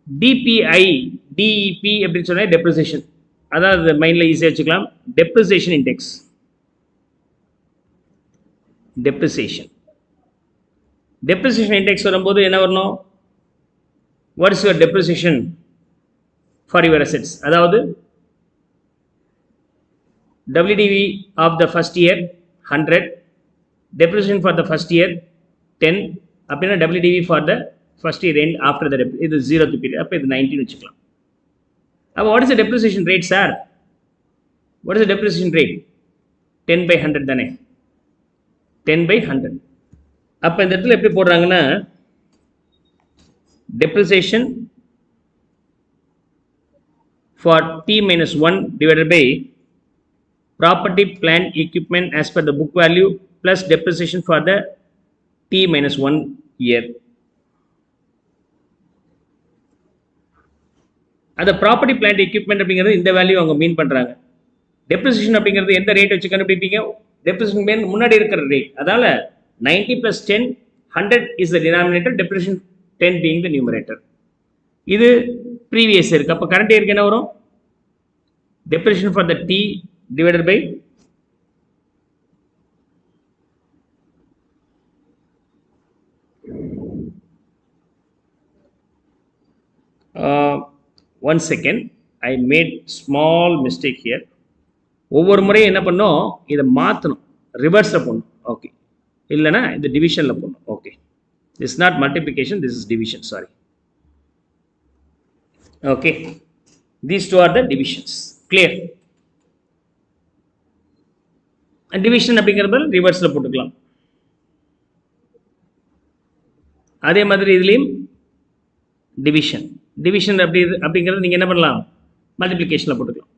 DPI, DEP அப்படின்னு சொன்னால் depreciation, அதாவது மைண்டில் ஈஸியாக வச்சுக்கலாம். depreciation index. depreciation index வரும்போது என்ன வரணும்? what is your depreciation for your assets? அதாவது WDV of the first year 100, depreciation for the first year 10, அப்படின்னா WDV for the first year end after the இது 0th period, அப்போ இது 19 வச்சுக்கலாம். அப்போ what is the depreciation rate, sir? What is the depreciation rate? 10/100 தானே, 10/100. அப்போ இந்த இடத்துல எப்படி போடுறாங்கன்னா depreciation for T minus 1 divided by property plant equipment as per the book value plus depreciation for the T minus 1 year. அந்த property plant equipment அப்படிங்கிறது இந்த value அவங்க மீன் பண்ணுறாங்க. டெப்ரிசியேஷன் அப்படிங்கிறது எந்த ரேட் வச்சு கண்டுபிடிப்பீங்க? டெப்ரிசியேஷன் முன்னாடி இருக்கிற ரேட். அதால் 90 + 10, 100 is the denominator, depreciation 10 being the numerator. இது ப்ரீவியஸ் இருக்கு. அப்போ கரண்ட் இயருக்கு என்ன வரும்? depreciation for the T divided by one second, I made small mistake here. ஒவ்வொரு முறையும் என்ன பண்ணோம், இதை மாற்றணும், ரிவர்ஸில் போடணும். ஓகே, இல்லைனா இந்த டிவிஷனில் போடணும். Okay, this not multiplication, this is division, sorry. Okay, these two are the divisions. Clear? Division அப்படிங்கிறது ரிவர்ஸில் போட்டுக்கலாம். அதே மாதிரி இதுலேயும் டிவிஷன் அப்படிங்கிறது நீங்கள் என்ன பண்ணலாம், மல்டிப்ளிகேஷனில் போட்டுக்கலாம்,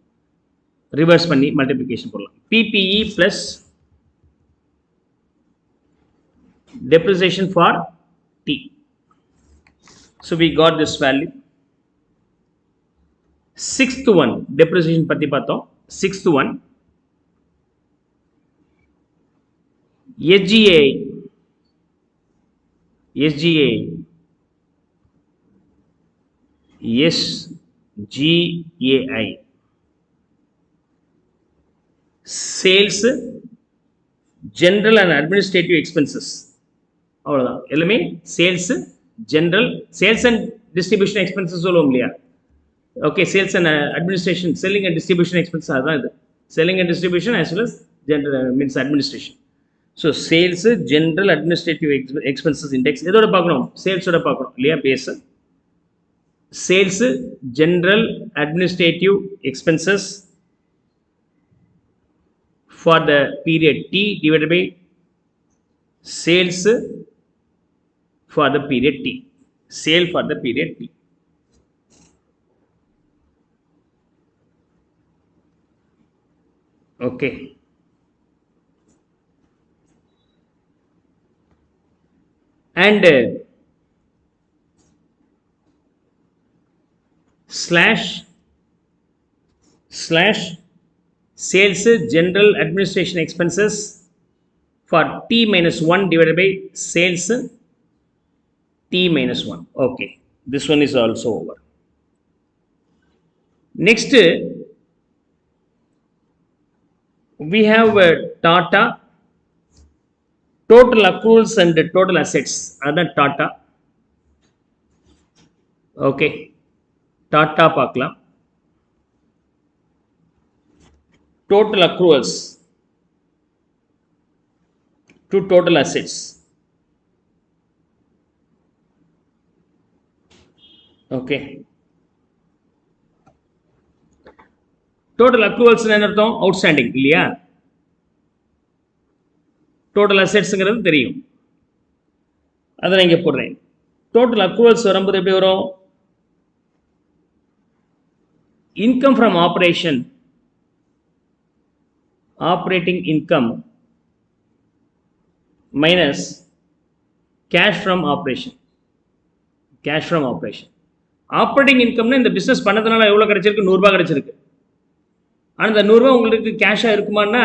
ரிவர்ஸ் பண்ணி மல்டிப்ளிகேஷன் போடலாம். PPE plus depreciation for T. So we got this value. Sixth one, depreciation பத்தி பார்த்தோம். Sixth one, SGA sales, general and administrative expenses. அவ்வளோதான். எல்லாமே sales, general, sales and distribution expenses சொல்லுவோம் இல்லையா. Okay, sales and administration, selling and distribution expense, அதுதான் இது. Selling and distribution as well as general means administration. So sales, general, administrative expenses index எதோட பார்க்கணும், சேல்ஸோட பார்க்கணும் இல்லையா. Base sales, general, administrative expenses for the period T divided by sales for the period T. Sale for the period T. Okay. And slash sales, general, administration expenses for T minus 1 divided by sales T minus 1. Okay, this one is also over. Next, we have Tata, total accruals and total assets. That's Tata. Okay, Tata பார்க்கலாம். Total accruals to total assets. Okay, total accruals என்ன அர்த்தம், outstanding இல்லையா. Total அசெட்ஸ்ங்கிறது தெரியும், அதை நான் இங்கே போடுறேன். Total அக்ரூவல்ஸ் வரும்போது எப்படி வரும், income from operation, operating income minus cash from operation. Operating இன்கம்னா இந்த பிஸ்னஸ் பண்ணதுனால எவ்வளோ கிடைச்சிருக்கு, 100 ரூபாய் கிடைச்சிருக்கு. ஆனால் இந்த 100 ரூபா உங்களுக்கு கேஷாக இருக்குமான்னா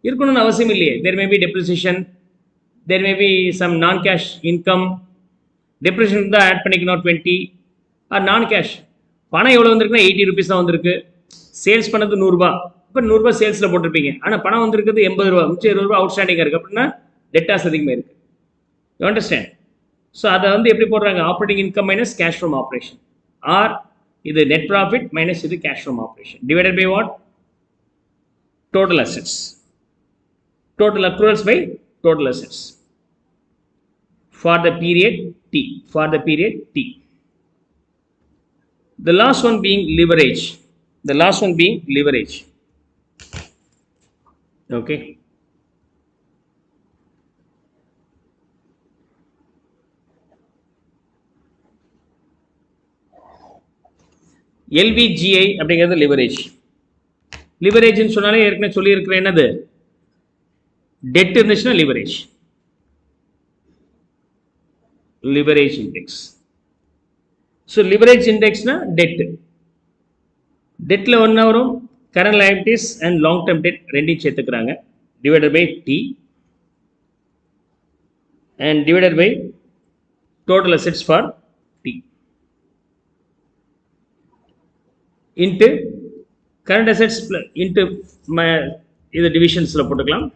இருக்கணும்னு அவசியம் இல்லையே. There may be depreciation, there may be some non cash income. Depreciation தான் ஆட் பண்ணிக்கணும் 20. நான் கேஷ் பணம் எவ்வளோ வந்திருக்குன்னா 80 rupees தான் வந்திருக்கு. சேல்ஸ் பண்ணது 100 ரூபா, இப்போ 100 ரூபா சேல்ஸில் போட்டிருப்பீங்க. ஆனால் பணம் வந்திருக்குது 80 ரூபா, மிச்சம் 20 ரூபா அவுட்ஸ்டாண்டிங்காக இருக்குது. அப்படின்னா டெட்டாஸ் அதிகமாக இருக்குது. You understand? ஸோ அதை வந்து எப்படி போடுறாங்க, operating income minus cash from operation, or இது நெட் ப்ராஃபிட் மைனஸ் இது cash from operation, divided by what, total assets. Total accruals by total assets for the period T. The last one being leverage. Okay. LVGI அப்படிங்கிறது leverage. லிவரேஜ்னு சொன்னாலே ஏற்கனவே சொல்லியிருக்கிறேன், என்னது, debt இருந்துச்சுன்னா leverage index. So leverage இண்டெக்ஸ்னா டெட்டில் ஒன்று வரும், current liabilities and long term debt ரெண்டையும் சேர்த்துக்கிறாங்க, divided by T and divided by total assets for T into current assets into இது டிவிஷன்ஸில் போட்டுக்கலாம்.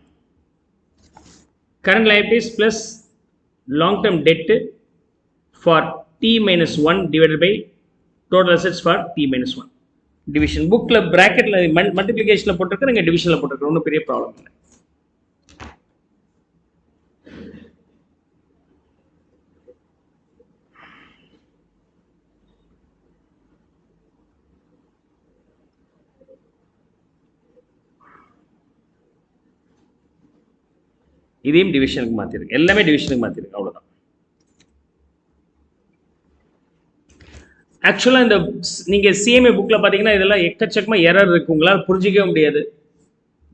Current liabilities plus long term debt for T minus 1 divided by total assets for T minus 1. Division புக்கில் ப்ராக்கெட்டில் மல்டிப்ளிகேஷனில் போட்டிருக்க, நீங்கள் டிவிஷனில் போட்டிருக்க, ஒன்றும் பெரிய ப்ராப்ளம் இல்லை. இதையும் டிவிஷனுக்கு மாற்றிருக்கு, எல்லாமே டிவிஷனுக்கு மாற்றிருக்கு, அவ்வளோதான். ஆக்சுவலாக இந்த நீங்கள் சிஎம்ஏ புக்கில் பார்த்தீங்கன்னா இதெல்லாம் எக்கச்சக்கமாக எரர் இருக்குது, உங்களால் புரிஞ்சிக்கவே முடியாது.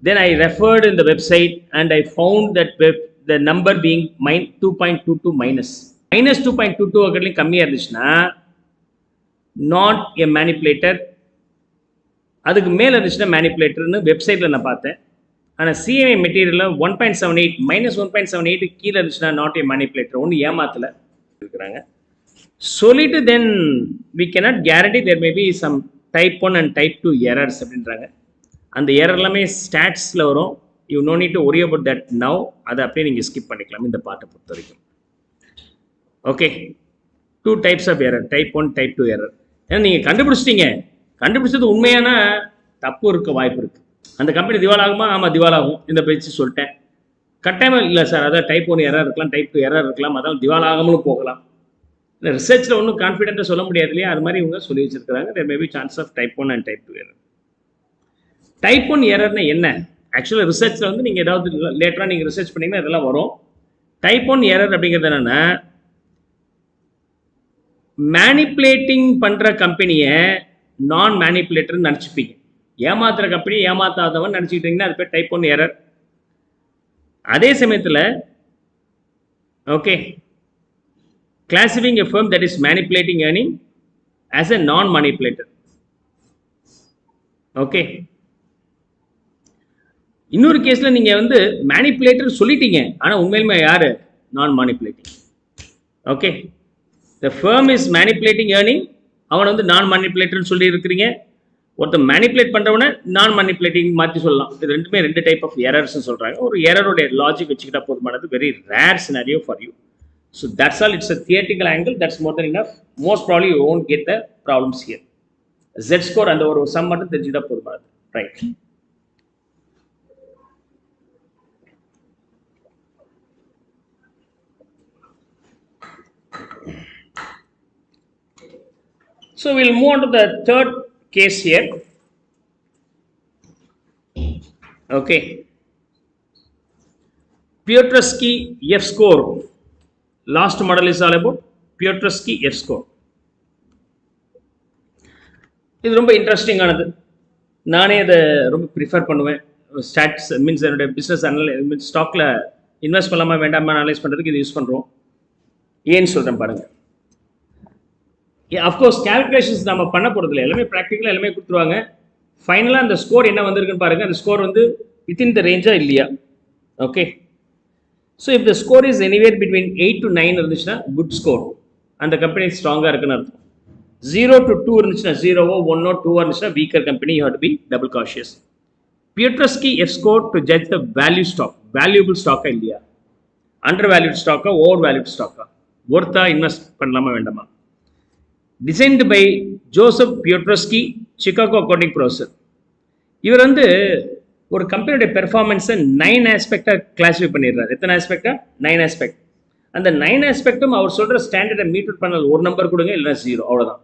Then I referred in the website and I found that the number being 2.22 minus 2.22 அக்கட்லையும் கம்மியாக இருந்துச்சுன்னா not a manipulator, அதுக்கு மேலே இருந்துச்சுன்னா மேனிப்புலேட்டர்னு வெப்சைட்டில் நான் பார்த்தேன். ஆனால் சிஎம்ஏ மெட்டீரியலில் 1.78 மைனஸ் 1.78 கீழே இருந்துச்சுன்னா நாட் ஏ மேனிப்புலேட்டர், ஒன்று ஏமாத்தில் இருக்கிறாங்க சொல்லிட்டு then we cannot guarantee there maybe some type 1 and type 2 errors அப்படின்றாங்க. அந்த எரர் எல்லாமே ஸ்டாட்ஸில் வரும். You no need to worry about that now, அதை அப்படியே நீங்கள் ஸ்கிப் பண்ணிக்கலாம் இந்த பாட்டை பொறுத்த வரைக்கும். Okay, 2 types of error, type 1 type 2 error. ஏன்னா நீங்கள் கண்டுபிடிச்சிட்டீங்க, கண்டுபிடிச்சது உண்மையான தப்பு இருக்க வாய்ப்பு இருக்குது. அந்த கம்பெனி திவாலாகுமா? ஆமாம் திவாலாகும், இந்த பேச்சு சொல்லிட்டேன். கட்டாயமாக இல்லை சார், அதான் டைப் 1 எரர் இருக்கலாம், டைப் 2 எரர் இருக்கலாம், அதான் திவாலாகாமலும் போகலாம். இந்த ரிசர்ச்சில் ஒன்றும் கான்ஃபிடென்ட்டாக சொல்ல முடியாது இல்லையா, அது மாதிரி இவங்க சொல்லி வச்சிருக்கிறாங்க. There maybe chance of type 1 and type 2 error. Type 1 எரர்னா என்ன? ஆக்சுவலாக ரிசர்ச்சில் வந்து நீங்கள் ஏதாவது லேட்டராக நீங்கள் ரிசர்ச் பண்ணிங்கன்னா இதெல்லாம் வரும். டைப் 1 எரர் அப்படிங்கிறது என்னென்னா, மேனிப்புலேட்டிங் பண்ணுற கம்பெனியை நான் மேனிப்புலேட்டர்னு நினச்சிப்பீங்க. ஏமாத்துற கம்பெனி ஏமாத்தாதவன் நினச்சிக்கிட்டீங்கன்னா அது பேர் டைப் 1 எரர். அதே சமயத்தில் okay, classifying a firm that is manipulating earning as a non manipulator. Okay, இன்னொரு கேஸில் நீங்கள் வந்து மேனிப்புலேட்டர் சொல்லிட்டீங்க, ஆனால் உண்மையிலுமே யார்? Non manipulating. Okay, the firm is manipulating earning, அவனை வந்து நான் மேனிப்புலேட்டர்னு சொல்லி இருக்கிறீங்க. ஒருத்தர் மேனிப்புலேட் பண்ணுறவனை நான் மேனிப்புலேட்டிங் மாற்றி சொல்லலாம். இது ரெண்டுமே 2 டைப் ஆஃப் எரர்ஸ்னு சொல்கிறாங்க. ஒரு எரருடைய லாஜிக் வச்சுக்கிட்டா போதுமானது. Very rare scenario for you. So that's all, it's a theoretical angle, that's more then enough. Most probably you won't get the problems here. Z score அந்த ஒரு சம் மட்டும் தெரிஞ்சுக்கிட்டா போதுமானது. Right. So we'll move on to the third case here. Okay, Piotrowski F score. Last model is all about Piotrowski F score. இது ரொம்ப இன்ட்ரெஸ்டிங்கானது. நானே அதை ரொம்ப ப்ரிஃபர் பண்ணுவேன். ஸ்டாட்ஸ் மீன்ஸ் என்னுடைய பிஸ்னஸ் மீன்ஸ் ஸ்டாக்கில் இன்வெஸ்ட் பண்ணலாமா வேண்டாமா அனலைஸ் பண்ணுறதுக்கு இது யூஸ் பண்ணுறோம். ஏன்னு சொல்கிறேன் பாருங்கள். அஃப்கோர்ஸ் கேல்குலேஷன்ஸ் நம்ம பண்ண போகிறதில்ல, எல்லாமே ப்ராக்டிக்கலாக எல்லாமே கொடுத்துருவாங்க. ஃபைனலாக அந்த ஸ்கோர் என்ன வந்திருக்குன்னு பாருங்கள். அந்த ஸ்கோர் வந்து வித்தின் த ரேஞ்சாக இல்லையா? Okay, so if the score is anywhere between 8 to 9 இருந்துச்சுன்னா குட் ஸ்கோர், அந்த கம்பெனி ஸ்ட்ராங்காக இருக்குன்னு அர்த்தம். 0 to 2 இருந்துச்சுன்னா, 0 1 2 இருந்துச்சுன்னா weaker company, you have to be double cautious. Piotrowski F score to judge the value stock, valuable ஸ்டாக்கா இல்லையா, அண்டர் வேல்யூட் ஸ்டாக்கா, ஓவர் வேல்யூட் ஸ்டாக்கா, ஒர்த்தா இன்வெஸ்ட் பண்ணலாமா வேண்டாமா. Designed by Joseph Piotrowski, Chicago accounting professor. இவர் வந்து ஒரு கம்பெனியோட பெர்ஃபார்மன்ஸை 9 ஆஸ்பெக்டாக கிளாஸிஃபை பண்ணிடுறாரு. எத்தனை ஆஸ்பெக்டா? 9 ஆஸ்பெக்ட். அந்த 9 ஆஸ்பெக்டும் அவர் சொல்கிற ஸ்டாண்டர்டை மீட் அவுட் பண்ணல. ஒரு நம்பர் கொடுங்க, இல்லைனா 0, அவ்வளோதான்.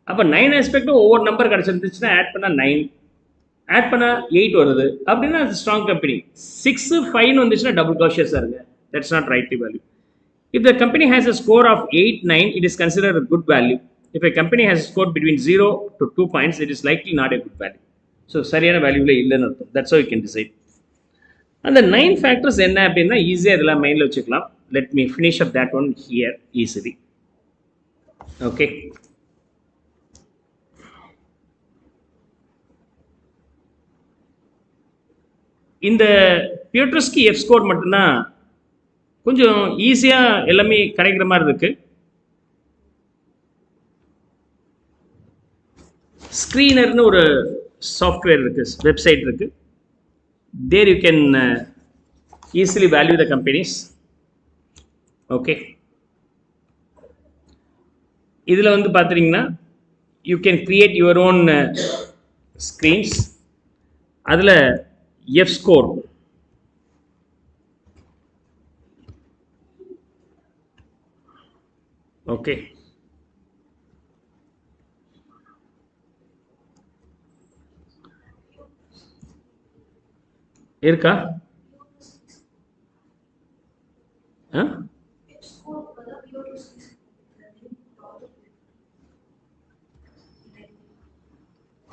அப்போ 9 ஆஸ்பெக்டும் ஒவ்வொரு நம்பர் கிடச்சிருந்துச்சுன்னா ஆட் பண்ணால் 9, ஆட் பண்ணால் 8 வருது அப்படின்னா அது ஸ்ட்ராங் கம்பெனி. 6 5 வந்துச்சுன்னா டபுள் காஷியஸாக இருங்க. That's not right value. If the company has a score of 8 9, it is considered a good value. If a company has a score between 0 to 2 points, it is likely not a good value. So சரியான வேல்யூவில் இல்லைன்னு அர்த்தம். That's how you can decide. அந்த 9 factors என்ன அப்படின்னா ஈஸியாக இதெல்லாம் மைண்டில் வச்சுக்கலாம். Let me finish up that one here easily. Okay. இந்த Piotrowski F score மட்டும்தான் கொஞ்சம் ஈஸியாக எல்லாமே கிடைக்கிற மாதிரி இருக்குது. ஸ்க்ரீனர்னு ஒரு சாஃப்ட்வேர் இருக்குது, வெப்சைட் இருக்குது. There you can easily value the companies. Okay, இதில் வந்து பார்த்துட்டிங்கன்னா you can create your own screens. அதில் எஃப் ஸ்கோர் ஓகே இருக்கா?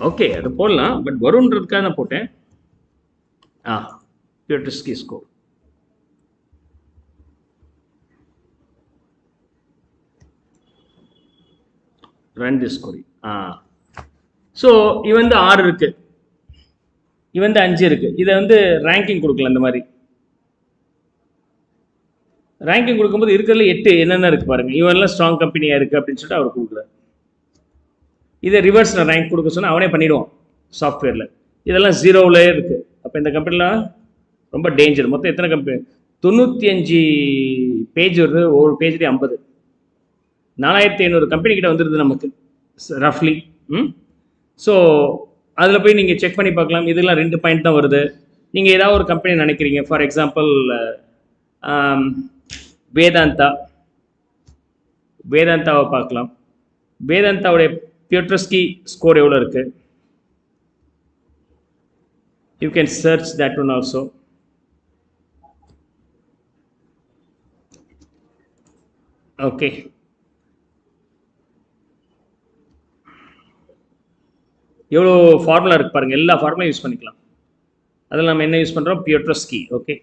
ஓகே, அது போடலாம். பட் வரும்ன்றதுக்காக நான் போட்டேன். Piotroski score. Run the scoring. So இது வந்து 6 இருக்கு, இது வந்து 5 இருக்கு. இதை வந்து ரேங்கிங் கொடுக்கலாம். இந்த மாதிரி ரேங்கிங் கொடுக்கும்போது இருக்கிறதுல 8 என்னென்ன இருக்கு பாருங்க. இவெல்லாம் ஸ்ட்ராங் கம்பெனியா இருக்கு அப்படின்னு சொல்லிட்டு அவர் கொடுக்குறாரு. இதை ரிவர்ஸ்ல ரேங்க் கொடுக்க சொன்னா அவனே பண்ணிடுவான் சாஃப்ட்வேர்ல. இதெல்லாம் 0ல இருக்கு. அப்போ இந்த கம்பெனிலாம் ரொம்ப டேஞ்சர். மொத்தம் எத்தனை கம்பெனி? 95 பேஜ் வருது, ஒவ்வொரு பேஜ்லேயும் 50. 4500 கம்பெனி கிட்ட வந்துடுது நமக்கு ரஃப்லி. ஸோ அதில் போய் நீங்கள் செக் பண்ணி பார்க்கலாம். இதெல்லாம் 2 பாயிண்ட் தான் வருது. நீங்கள் ஏதாவது ஒரு கம்பெனி நினைக்கிறீங்க, ஃபார் எக்ஸாம்பிள் வேதாந்தாவை பார்க்கலாம். வேதாந்தாவுடைய பியூட்ரஸ்கி ஸ்கோர் எவ்வளோ இருக்கு? You can search that one also. Okay, எவ்வளோ ஃபார்முலா இருக்கு பாருங்க. எல்லா ஃபார்முலா யூஸ் பண்ணிக்கலாம். அதில் நம்ம என்ன யூஸ் பண்ணுறோம்? பியூட்ரஸ்கி. Okay,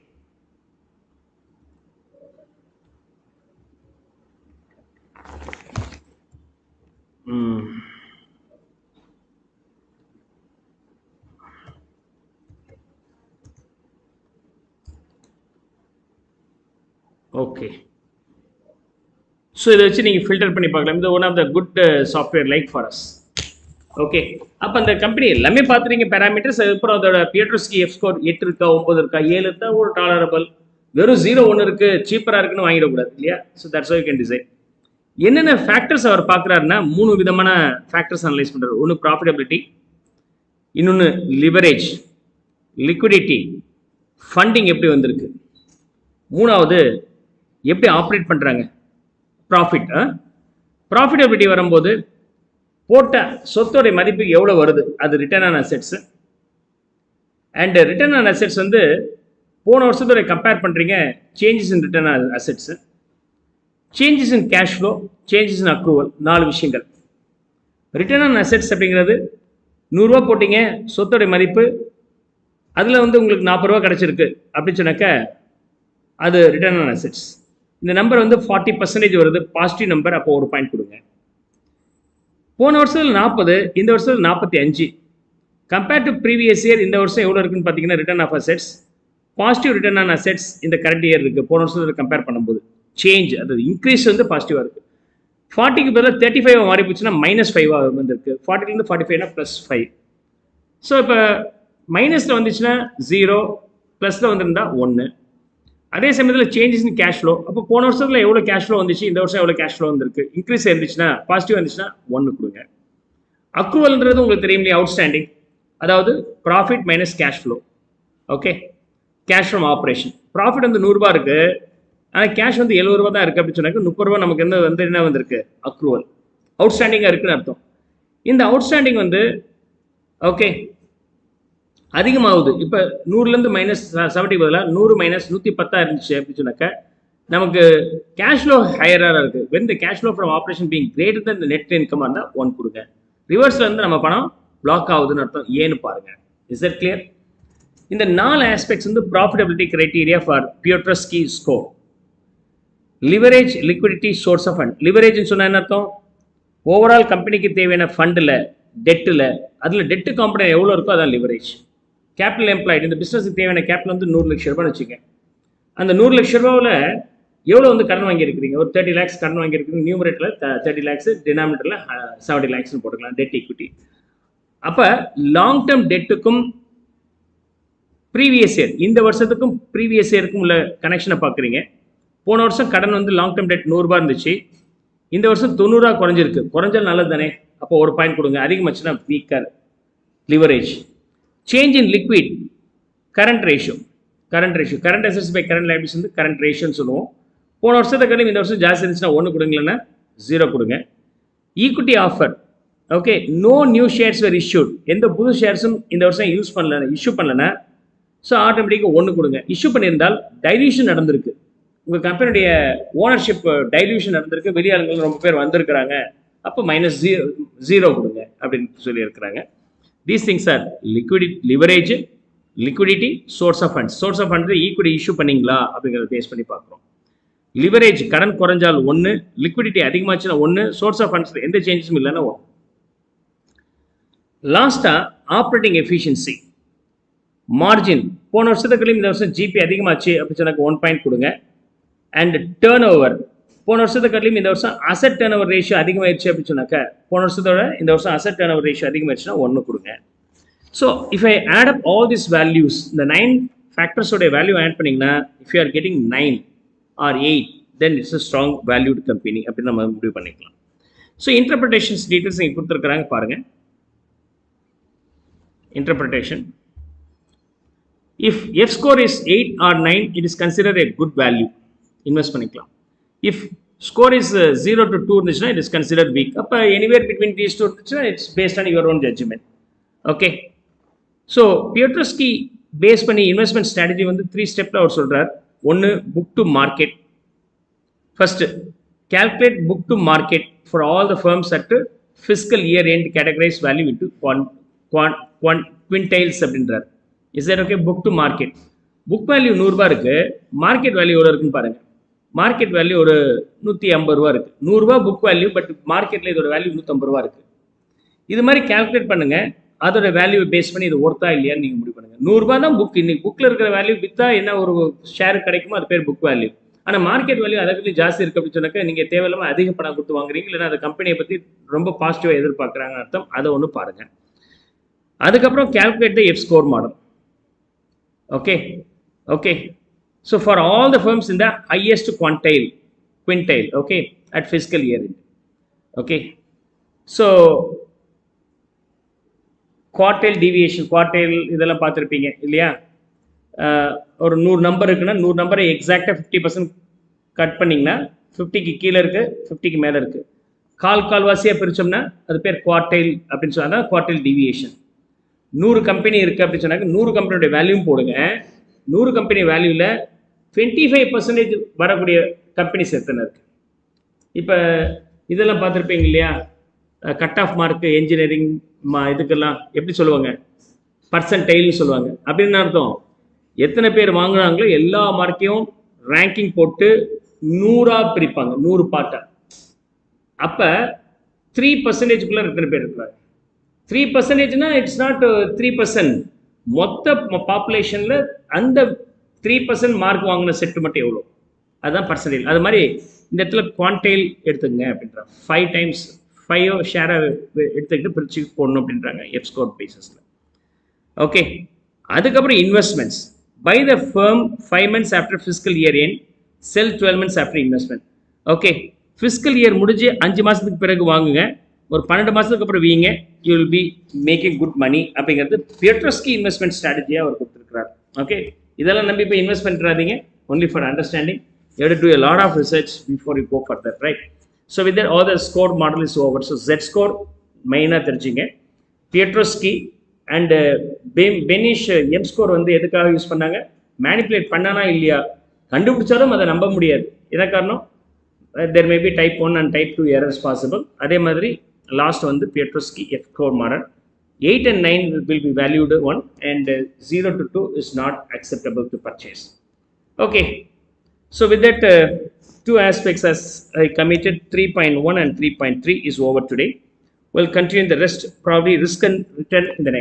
okay. ஸோ இதை வச்சு நீங்கள் ஃபில்டர் பண்ணி பார்க்கலாம். இது one of the good software like for us. Okay, அப்போ அந்த கம்பெனி எல்லாமே பார்த்துறீங்க பேராமீட்டர்ஸ். அதுக்கப்புறம் அதோட பியூட்ரஸ்கி எஃப் ஸ்கோர் 8 இருக்கா, 9 இருக்கா, 7 இருக்கா, ஒரு டாலரபிள். வெறும் 0 1 இருக்கு, சீப்பராக இருக்குன்னு வாங்கிடக்கூடாது இல்லையா? So that's why you can decide. என்னென்ன ஃபேக்டர்ஸ் அவர் பார்க்குறாருன்னா 3 விதமான ஃபேக்டர்ஸ் அனலைஸ் பண்ணுறாரு. ஒன்று ப்ராஃபிட்டபிலிட்டி, இன்னொன்று லிவரேஜ், லிக்விடிட்டி, ஃபண்டிங் எப்படி வந்திருக்கு, மூணாவது எப்படி ஆப்ரேட் பண்ணுறாங்க, ப்ராஃபிட். ப்ராஃபிட்டபிலிட்டி வரும்போது போட்ட சொத்தோடைய மதிப்பு எவ்வளோ வருது, அது return on assets. And return on assets வந்து போன வருஷத்தோட கம்பேர் பண்ணுறீங்க, changes in return on assets, changes in cash flow, changes in accrual. 4 விஷயங்கள். ரிட்டர்ன் ஆன் அசெட்ஸ் அப்படிங்கிறது 100 ரூபா போட்டிங்க, சொத்தோடைய மதிப்பு அதில் வந்து உங்களுக்கு 40 ரூபா கிடச்சிருக்கு அப்படின்னு சொன்னாக்க அது ரிட்டர்ன் ஆன் அசெட்ஸ். இந்த நம்பர் வந்து 40% வருது, பாசிட்டிவ் நம்பர். அப்போ ஒரு பாயிண்ட் கொடுங்க. போன வருஷத்தில் 40, இந்த வருஷத்தில் 45. கம்பேர்ட் டு ப்ரீவியஸ் இயர் இந்த வருஷம் எவ்வளோ இருக்குன்னு பார்த்தீங்கன்னா return of assets positive, return on assets இந்த கரண்ட் இயர் இருக்குது. போன வருஷத்தில் கம்பேர் பண்ணும்போது சேஞ்ச், அது இன்க்ரீஸ் வந்து பாசிட்டிவாக இருக்குது. 40க்கு பதிலாக 35 மாறி போச்சுன்னா -5 வந்துருக்கு. 40லேருந்து 45னா +5. ஸோ இப்போ மைனஸில் வந்துச்சுன்னா 0, ப்ளஸில் வந்துருந்தா 1. அதே சமயத்தில் சேஞ்சஸ் இன் கேஷ் ஃப்ளோ. அப்போ போன வருஷத்தில் எவ்வளோ கேஷ் ஃப்ளோ வந்துச்சு, இந்த வருஷம் எவ்வளோ கேஷ் ஃப்ளோ வந்துருக்கு. இன்க்ரீஸ் இருந்துச்சுன்னா, பாசிட்டிவ் வந்துச்சுன்னா 1 கொடுங்க. அக்ரூவல்ன்றது உங்களுக்கு தெரியும் இல்லையா, அவுட்ஸ்டாண்டிங். அதாவது profit minus cash flow. Okay, cash from operation. Profit வந்து 100 ரூபா இருக்கு, ஆனால் கேஷ் வந்து 70 ரூபா தான் இருக்குது அப்படின்னு சொன்னாக்க 30 ரூபா நமக்கு என்ன வந்திருக்கு, அக்ரூவல். அவுட்ஸ்டாண்டிங்காக இருக்குன்னு அர்த்தம். இந்த அவுட்ஸ்டாண்டிங் வந்து ஓகே அதிகமாகுது. இப்போ 100லேருந்து -70 பதிலாக 100 -110 இருந்துச்சு அப்படின்னு சொன்னாக்க நமக்கு கேஷ் ஃப்ளோ ஹையராக இருக்குது. When the cash flow from operation being greater than net இன்கமாக இருந்தால் 1 கொடுங்க. ரிவர்ஸில் இருந்து நம்ம பணம் பிளாக் ஆகுதுன்னு அர்த்தம். ஏன்னு பாருங்க. Is that clear? இந்த 4 ஆஸ்பெக்ட்ஸ் வந்து profitability criteria for Piotroski score. Leverage, liquidity, source of fund. லிவரேஜ்னு சொன்னால் என்ன அர்த்தம்? ஓவரால் கம்பெனிக்கு தேவையான ஃபண்டில், டெட்டில், அதில் டெட்டு காம்பனன்ட் எவ்வளோ இருக்கோ அதான் லிவரேஜ். கேபிட்டல் எம்ப்ளாய்டு, இந்த பிஸ்னஸுக்கு தேவையான கேபிட்டல் வந்து 100 லட்ச ரூபான்னு வச்சுங்க. அந்த 100 லட்ச ரூபாவில் எவ்வளோ வந்து கடன் வாங்கியிருக்கிறீங்க? ஒரு 30 lakhs கடன் வாங்கியிருக்கீங்க. நியூமரேட்டரில் 30 lakhs, டினாமினேட்டரில் 70 lakhsனு போட்டுக்கலாம். Dead equity. அப்போ லாங் டேர்ம் டெட்டுக்கும் ப்ரீவியஸ் இயர், இந்த வருஷத்துக்கும் ப்ரீவியஸ் இயருக்கும் உள்ள கனெக்ஷனை பார்க்குறீங்க. போன வருஷம் கடன் வந்து லாங் டேர்ம் டெட் 100 ரூபா இருந்துச்சு, இந்த வருஷம் 90 ரூபா குறைஞ்சிருக்கு. குறைஞ்சால் நல்லது தானே? அப்போ ஒரு பாயிண்ட் கொடுங்க. அதிகமாச்சுன்னா weaker leverage. Change in liquid, current ratio. Current assets by current liabilities வந்து கரண்ட் ரேஷியோன்னு சொல்லுவோம். போன வருஷத்தை கடன் இந்த வருஷம் ஜாஸ்தி இருந்துச்சுன்னா 1 கொடுங்களேன்னா 0 கொடுங்க. Equity offer. Okay, no new shares were issued. எந்த புது ஷேர்ஸும் இந்த வருஷம் இஷ்யூ பண்ணலன்னா ஸோ ஆட்டோமேட்டிக்காக 1 கொடுங்க. இஷ்யூ பண்ணியிருந்தால் டைல்யூஷன் நடந்திருக்கு, உங்கள் கம்பெனியுடைய ஓனர்ஷிப் டைல்யூஷன் நடந்திருக்கு, வெளியாளுங்கள் ரொம்ப பேர் வந்திருக்கிறாங்க, அப்போ -0 கொடுங்க அப்படின்னு சொல்லியிருக்கிறாங்க. These things are liquidity, leverage, liquidity, source of funds. Source of funds equity issue பண்ணீங்களா அப்படிங்கறத பேஸ் பண்ணி பார்க்கிறோம். லிவரேஜ் கடன் குறைஞ்சால் 1, லிக்விடிட்டி அதிகமாச்சுன்னா 1, சோர்ஸ் ஆஃப் ஃபண்ட்ஸ் எந்த சேஞ்சஸும் இல்லைன்னா 1. லாஸ்டா ஆப்ரேட்டிங் எஃபிஷியன்சி மார்ஜின் போன வருஷத்துக்குள்ளேயும் இந்த வருஷம் ஜிபி அதிகமாச்சு அப்படின்னு சொன்னாக்க 1 பாயிண்ட் கொடுங்க. அண்ட் டேர்ன் ஓவர் போன வருஷத்துக்குள்ளேயும் இந்த வருஷம் அசட் டேர்ன் ஓவர் ரேஷியோ அதிகமாகிடுச்சு அப்படின்னு சொன்னாக்க போன வருஷத்தோட இந்த வருஷம் அசட் டேர்ன் ஓவர் ரேஷியோ அதிகமாகிடுச்சுன்னா 1 கொடுங்க. So if I add up all this values, இந்த 9 ஃபேக்டர்ஸோடைய வேல்யூ ஆட் பண்ணிங்கன்னா if you are getting 9 or 8, then it's a strong valued company அப்படின்னு நம்ம முடிவு பண்ணிக்கலாம். ஸோ இன்டர்பிரிட்டேஷன்ஸ் டீட்டெயில்ஸ் இங்கே கொடுத்துருக்குறாங்க பாருங்க. Interpretation, if F score is 8 or 9, it is considered a good value, invest பண்ணிக்கலாம். இஃப் ஸ்கோர் இஸ் 0 to 2 இருந்துச்சுன்னா it is considered weak. அப்போ எனிவேர் பிட்வீன் these two இருந்துச்சுன்னா it's based on your own judgment. ஓகே, so Piotroski base பண்ணி investment strategy வந்து 3 ஸ்டெப்பில் அவர் சொல்கிறார். ஒன்று, book to market. First, calculate book to market for all the firms at fiscal year end, categorize value into quintiles அப்படின்றார். Is that okay? Book to market, book value 100 ரூபா இருக்கு, market value எவ்வளோ இருக்குன்னு பாருங்க. மார்க்கெட் வேல்யூ ஒரு 150 ரூபா இருக்கு. 100 ரூபா புக் வேல்யூ, பட் மார்க்கெட்ல இதோட வேல்யூ 150 ரூபா இருக்கு. இது மாதிரி கால்குலேட் பண்ணுங்க, அதோட வேல்யூ பேஸ் பண்ணி இது ஒர்த்தா இல்லையான்னு நீங்க முடிவு பண்ணுங்க. 100 ரூபா தான் புக், இன்னைக்கு புக்ல இருக்கிற வேல்யூ வித்தா என்ன ஒரு ஷேர் கிடைக்குமோ அது பேர் புக் வேல்யூ. ஆனால் மார்க்கெட் வேல்யூ அதை ஜாஸ்தி இருக்கு அப்படின்னு சொன்னாக்க நீங்கள் தேவையில்லாமல் அதிக பணம் கொடுத்து வாங்குறீங்க, இல்லைன்னா அந்த கம்பெனியை பற்றி ரொம்ப பாசிட்டிவாக எதிர்பார்க்குறாங்க அர்த்தம். அதை ஒன்று பாருங்க. அதுக்கப்புறம் calculate the F score model. Okay, okay. So for all the firms in the highest quintile, okay, at fiscal year end. Okay, so quartile deviation, quartile இதெல்லாம் பார்த்துருப்பீங்க இல்லையா? ஒரு 100 நம்பர் இருக்குன்னா 100 நம்பரை எக்ஸாக்டாக 50% கட் பண்ணிங்கன்னா 50க்கு கீழே இருக்குது, 50க்கு மேலே இருக்குது. கால்வாசியாக பிரித்தோம்னா அது பேர் குவார்டைல் அப்படின்னு சொன்னால் தான் குவார்டைல் டிவியேஷன். 100 கம்பெனி இருக்குது அப்படின்னு சொன்னாக்க 100 கம்பெனியோட வேல்யூவும் போடுங்க. 100 கம்பெனி வேல்யூவில் 25% வரக்கூடிய கம்பெனிஸ் எத்தனை இருக்குது? இப்போ இதெல்லாம் பார்த்துருப்பீங்க இல்லையா? கட் ஆஃப் மார்க்கு என்ஜினியரிங் இதுக்கெல்லாம் எப்படி சொல்லுவாங்க? பர்சன்டைல்னு சொல்லுவாங்க. அப்படின்னு அர்த்தம் எத்தனை பேர் வாங்குறாங்களோ எல்லா மார்க்கையும் ரேங்கிங் போட்டு 100ஆ பிரிப்பாங்க, 100 பார்ட்டா. அப்போ 3%க்குள்ள எத்தனை பேர் இருக்கிறாங்க? 3%னா இட்ஸ் நாட் 3%, மொத்த பாப்புலேஷனில் அந்த 3% மார்க் வாங்கின செட்டு மட்டும் எவ்வளோ, அதுதான் பர்சன்டேஜ். அது மாதிரி இந்த இடத்துல குவான்டைல் எடுத்துங்க அப்படின்றாங்க. 5 times 5 ஷேராக எடுத்துக்கிட்டு பிரித்து போடணும் அப்படின்றாங்க எஃப் ஸ்கோர் பேசிஸில். ஓகே, அதுக்கப்புறம் investments. Buy the firm 5 months after fiscal year end, sell 12 months after investment. Okay, fiscal year முடிஞ்சு 5 மாதத்துக்கு பிறகு வாங்குங்க, ஒரு 12 மாதத்துக்கு அப்புறம் வீங்க, you will be making good money அப்படிங்கிறது பியட்ரோஸ்கி இன்வெஸ்ட்மெண்ட் ஸ்ட்ராட்டஜியாக அவர் கொடுத்துருக்கிறார். ஓகே, இதெல்லாம் நம்பி இப்போ invest பண்ணுறாதீங்க, only for understanding. You have to do a lot of research before you go further, right? So with that, all the score model is over. So Z score மெயினாக தெரிஞ்சுங்க. பியட்ரோஸ்கி and Benish M score வந்து எதுக்காக use பண்ணாங்க? Manipulate பண்ணானா இல்லையா கண்டுபிடிச்சாலும் அதை நம்ப முடியாது. என்ன காரணம்? there may be type 1 and type 2 errors possible. அதே மாதிரி லாஸ்ட் வந்து பியட்ரோஸ்கி F score model 8 and 9 will be valued 1 and 0 to 2 is not acceptable to purchase. Okay, so with that 2 aspects as I committed, 3.1 and 3.3 is over today. We'll continue the rest, probably risk and return in the next.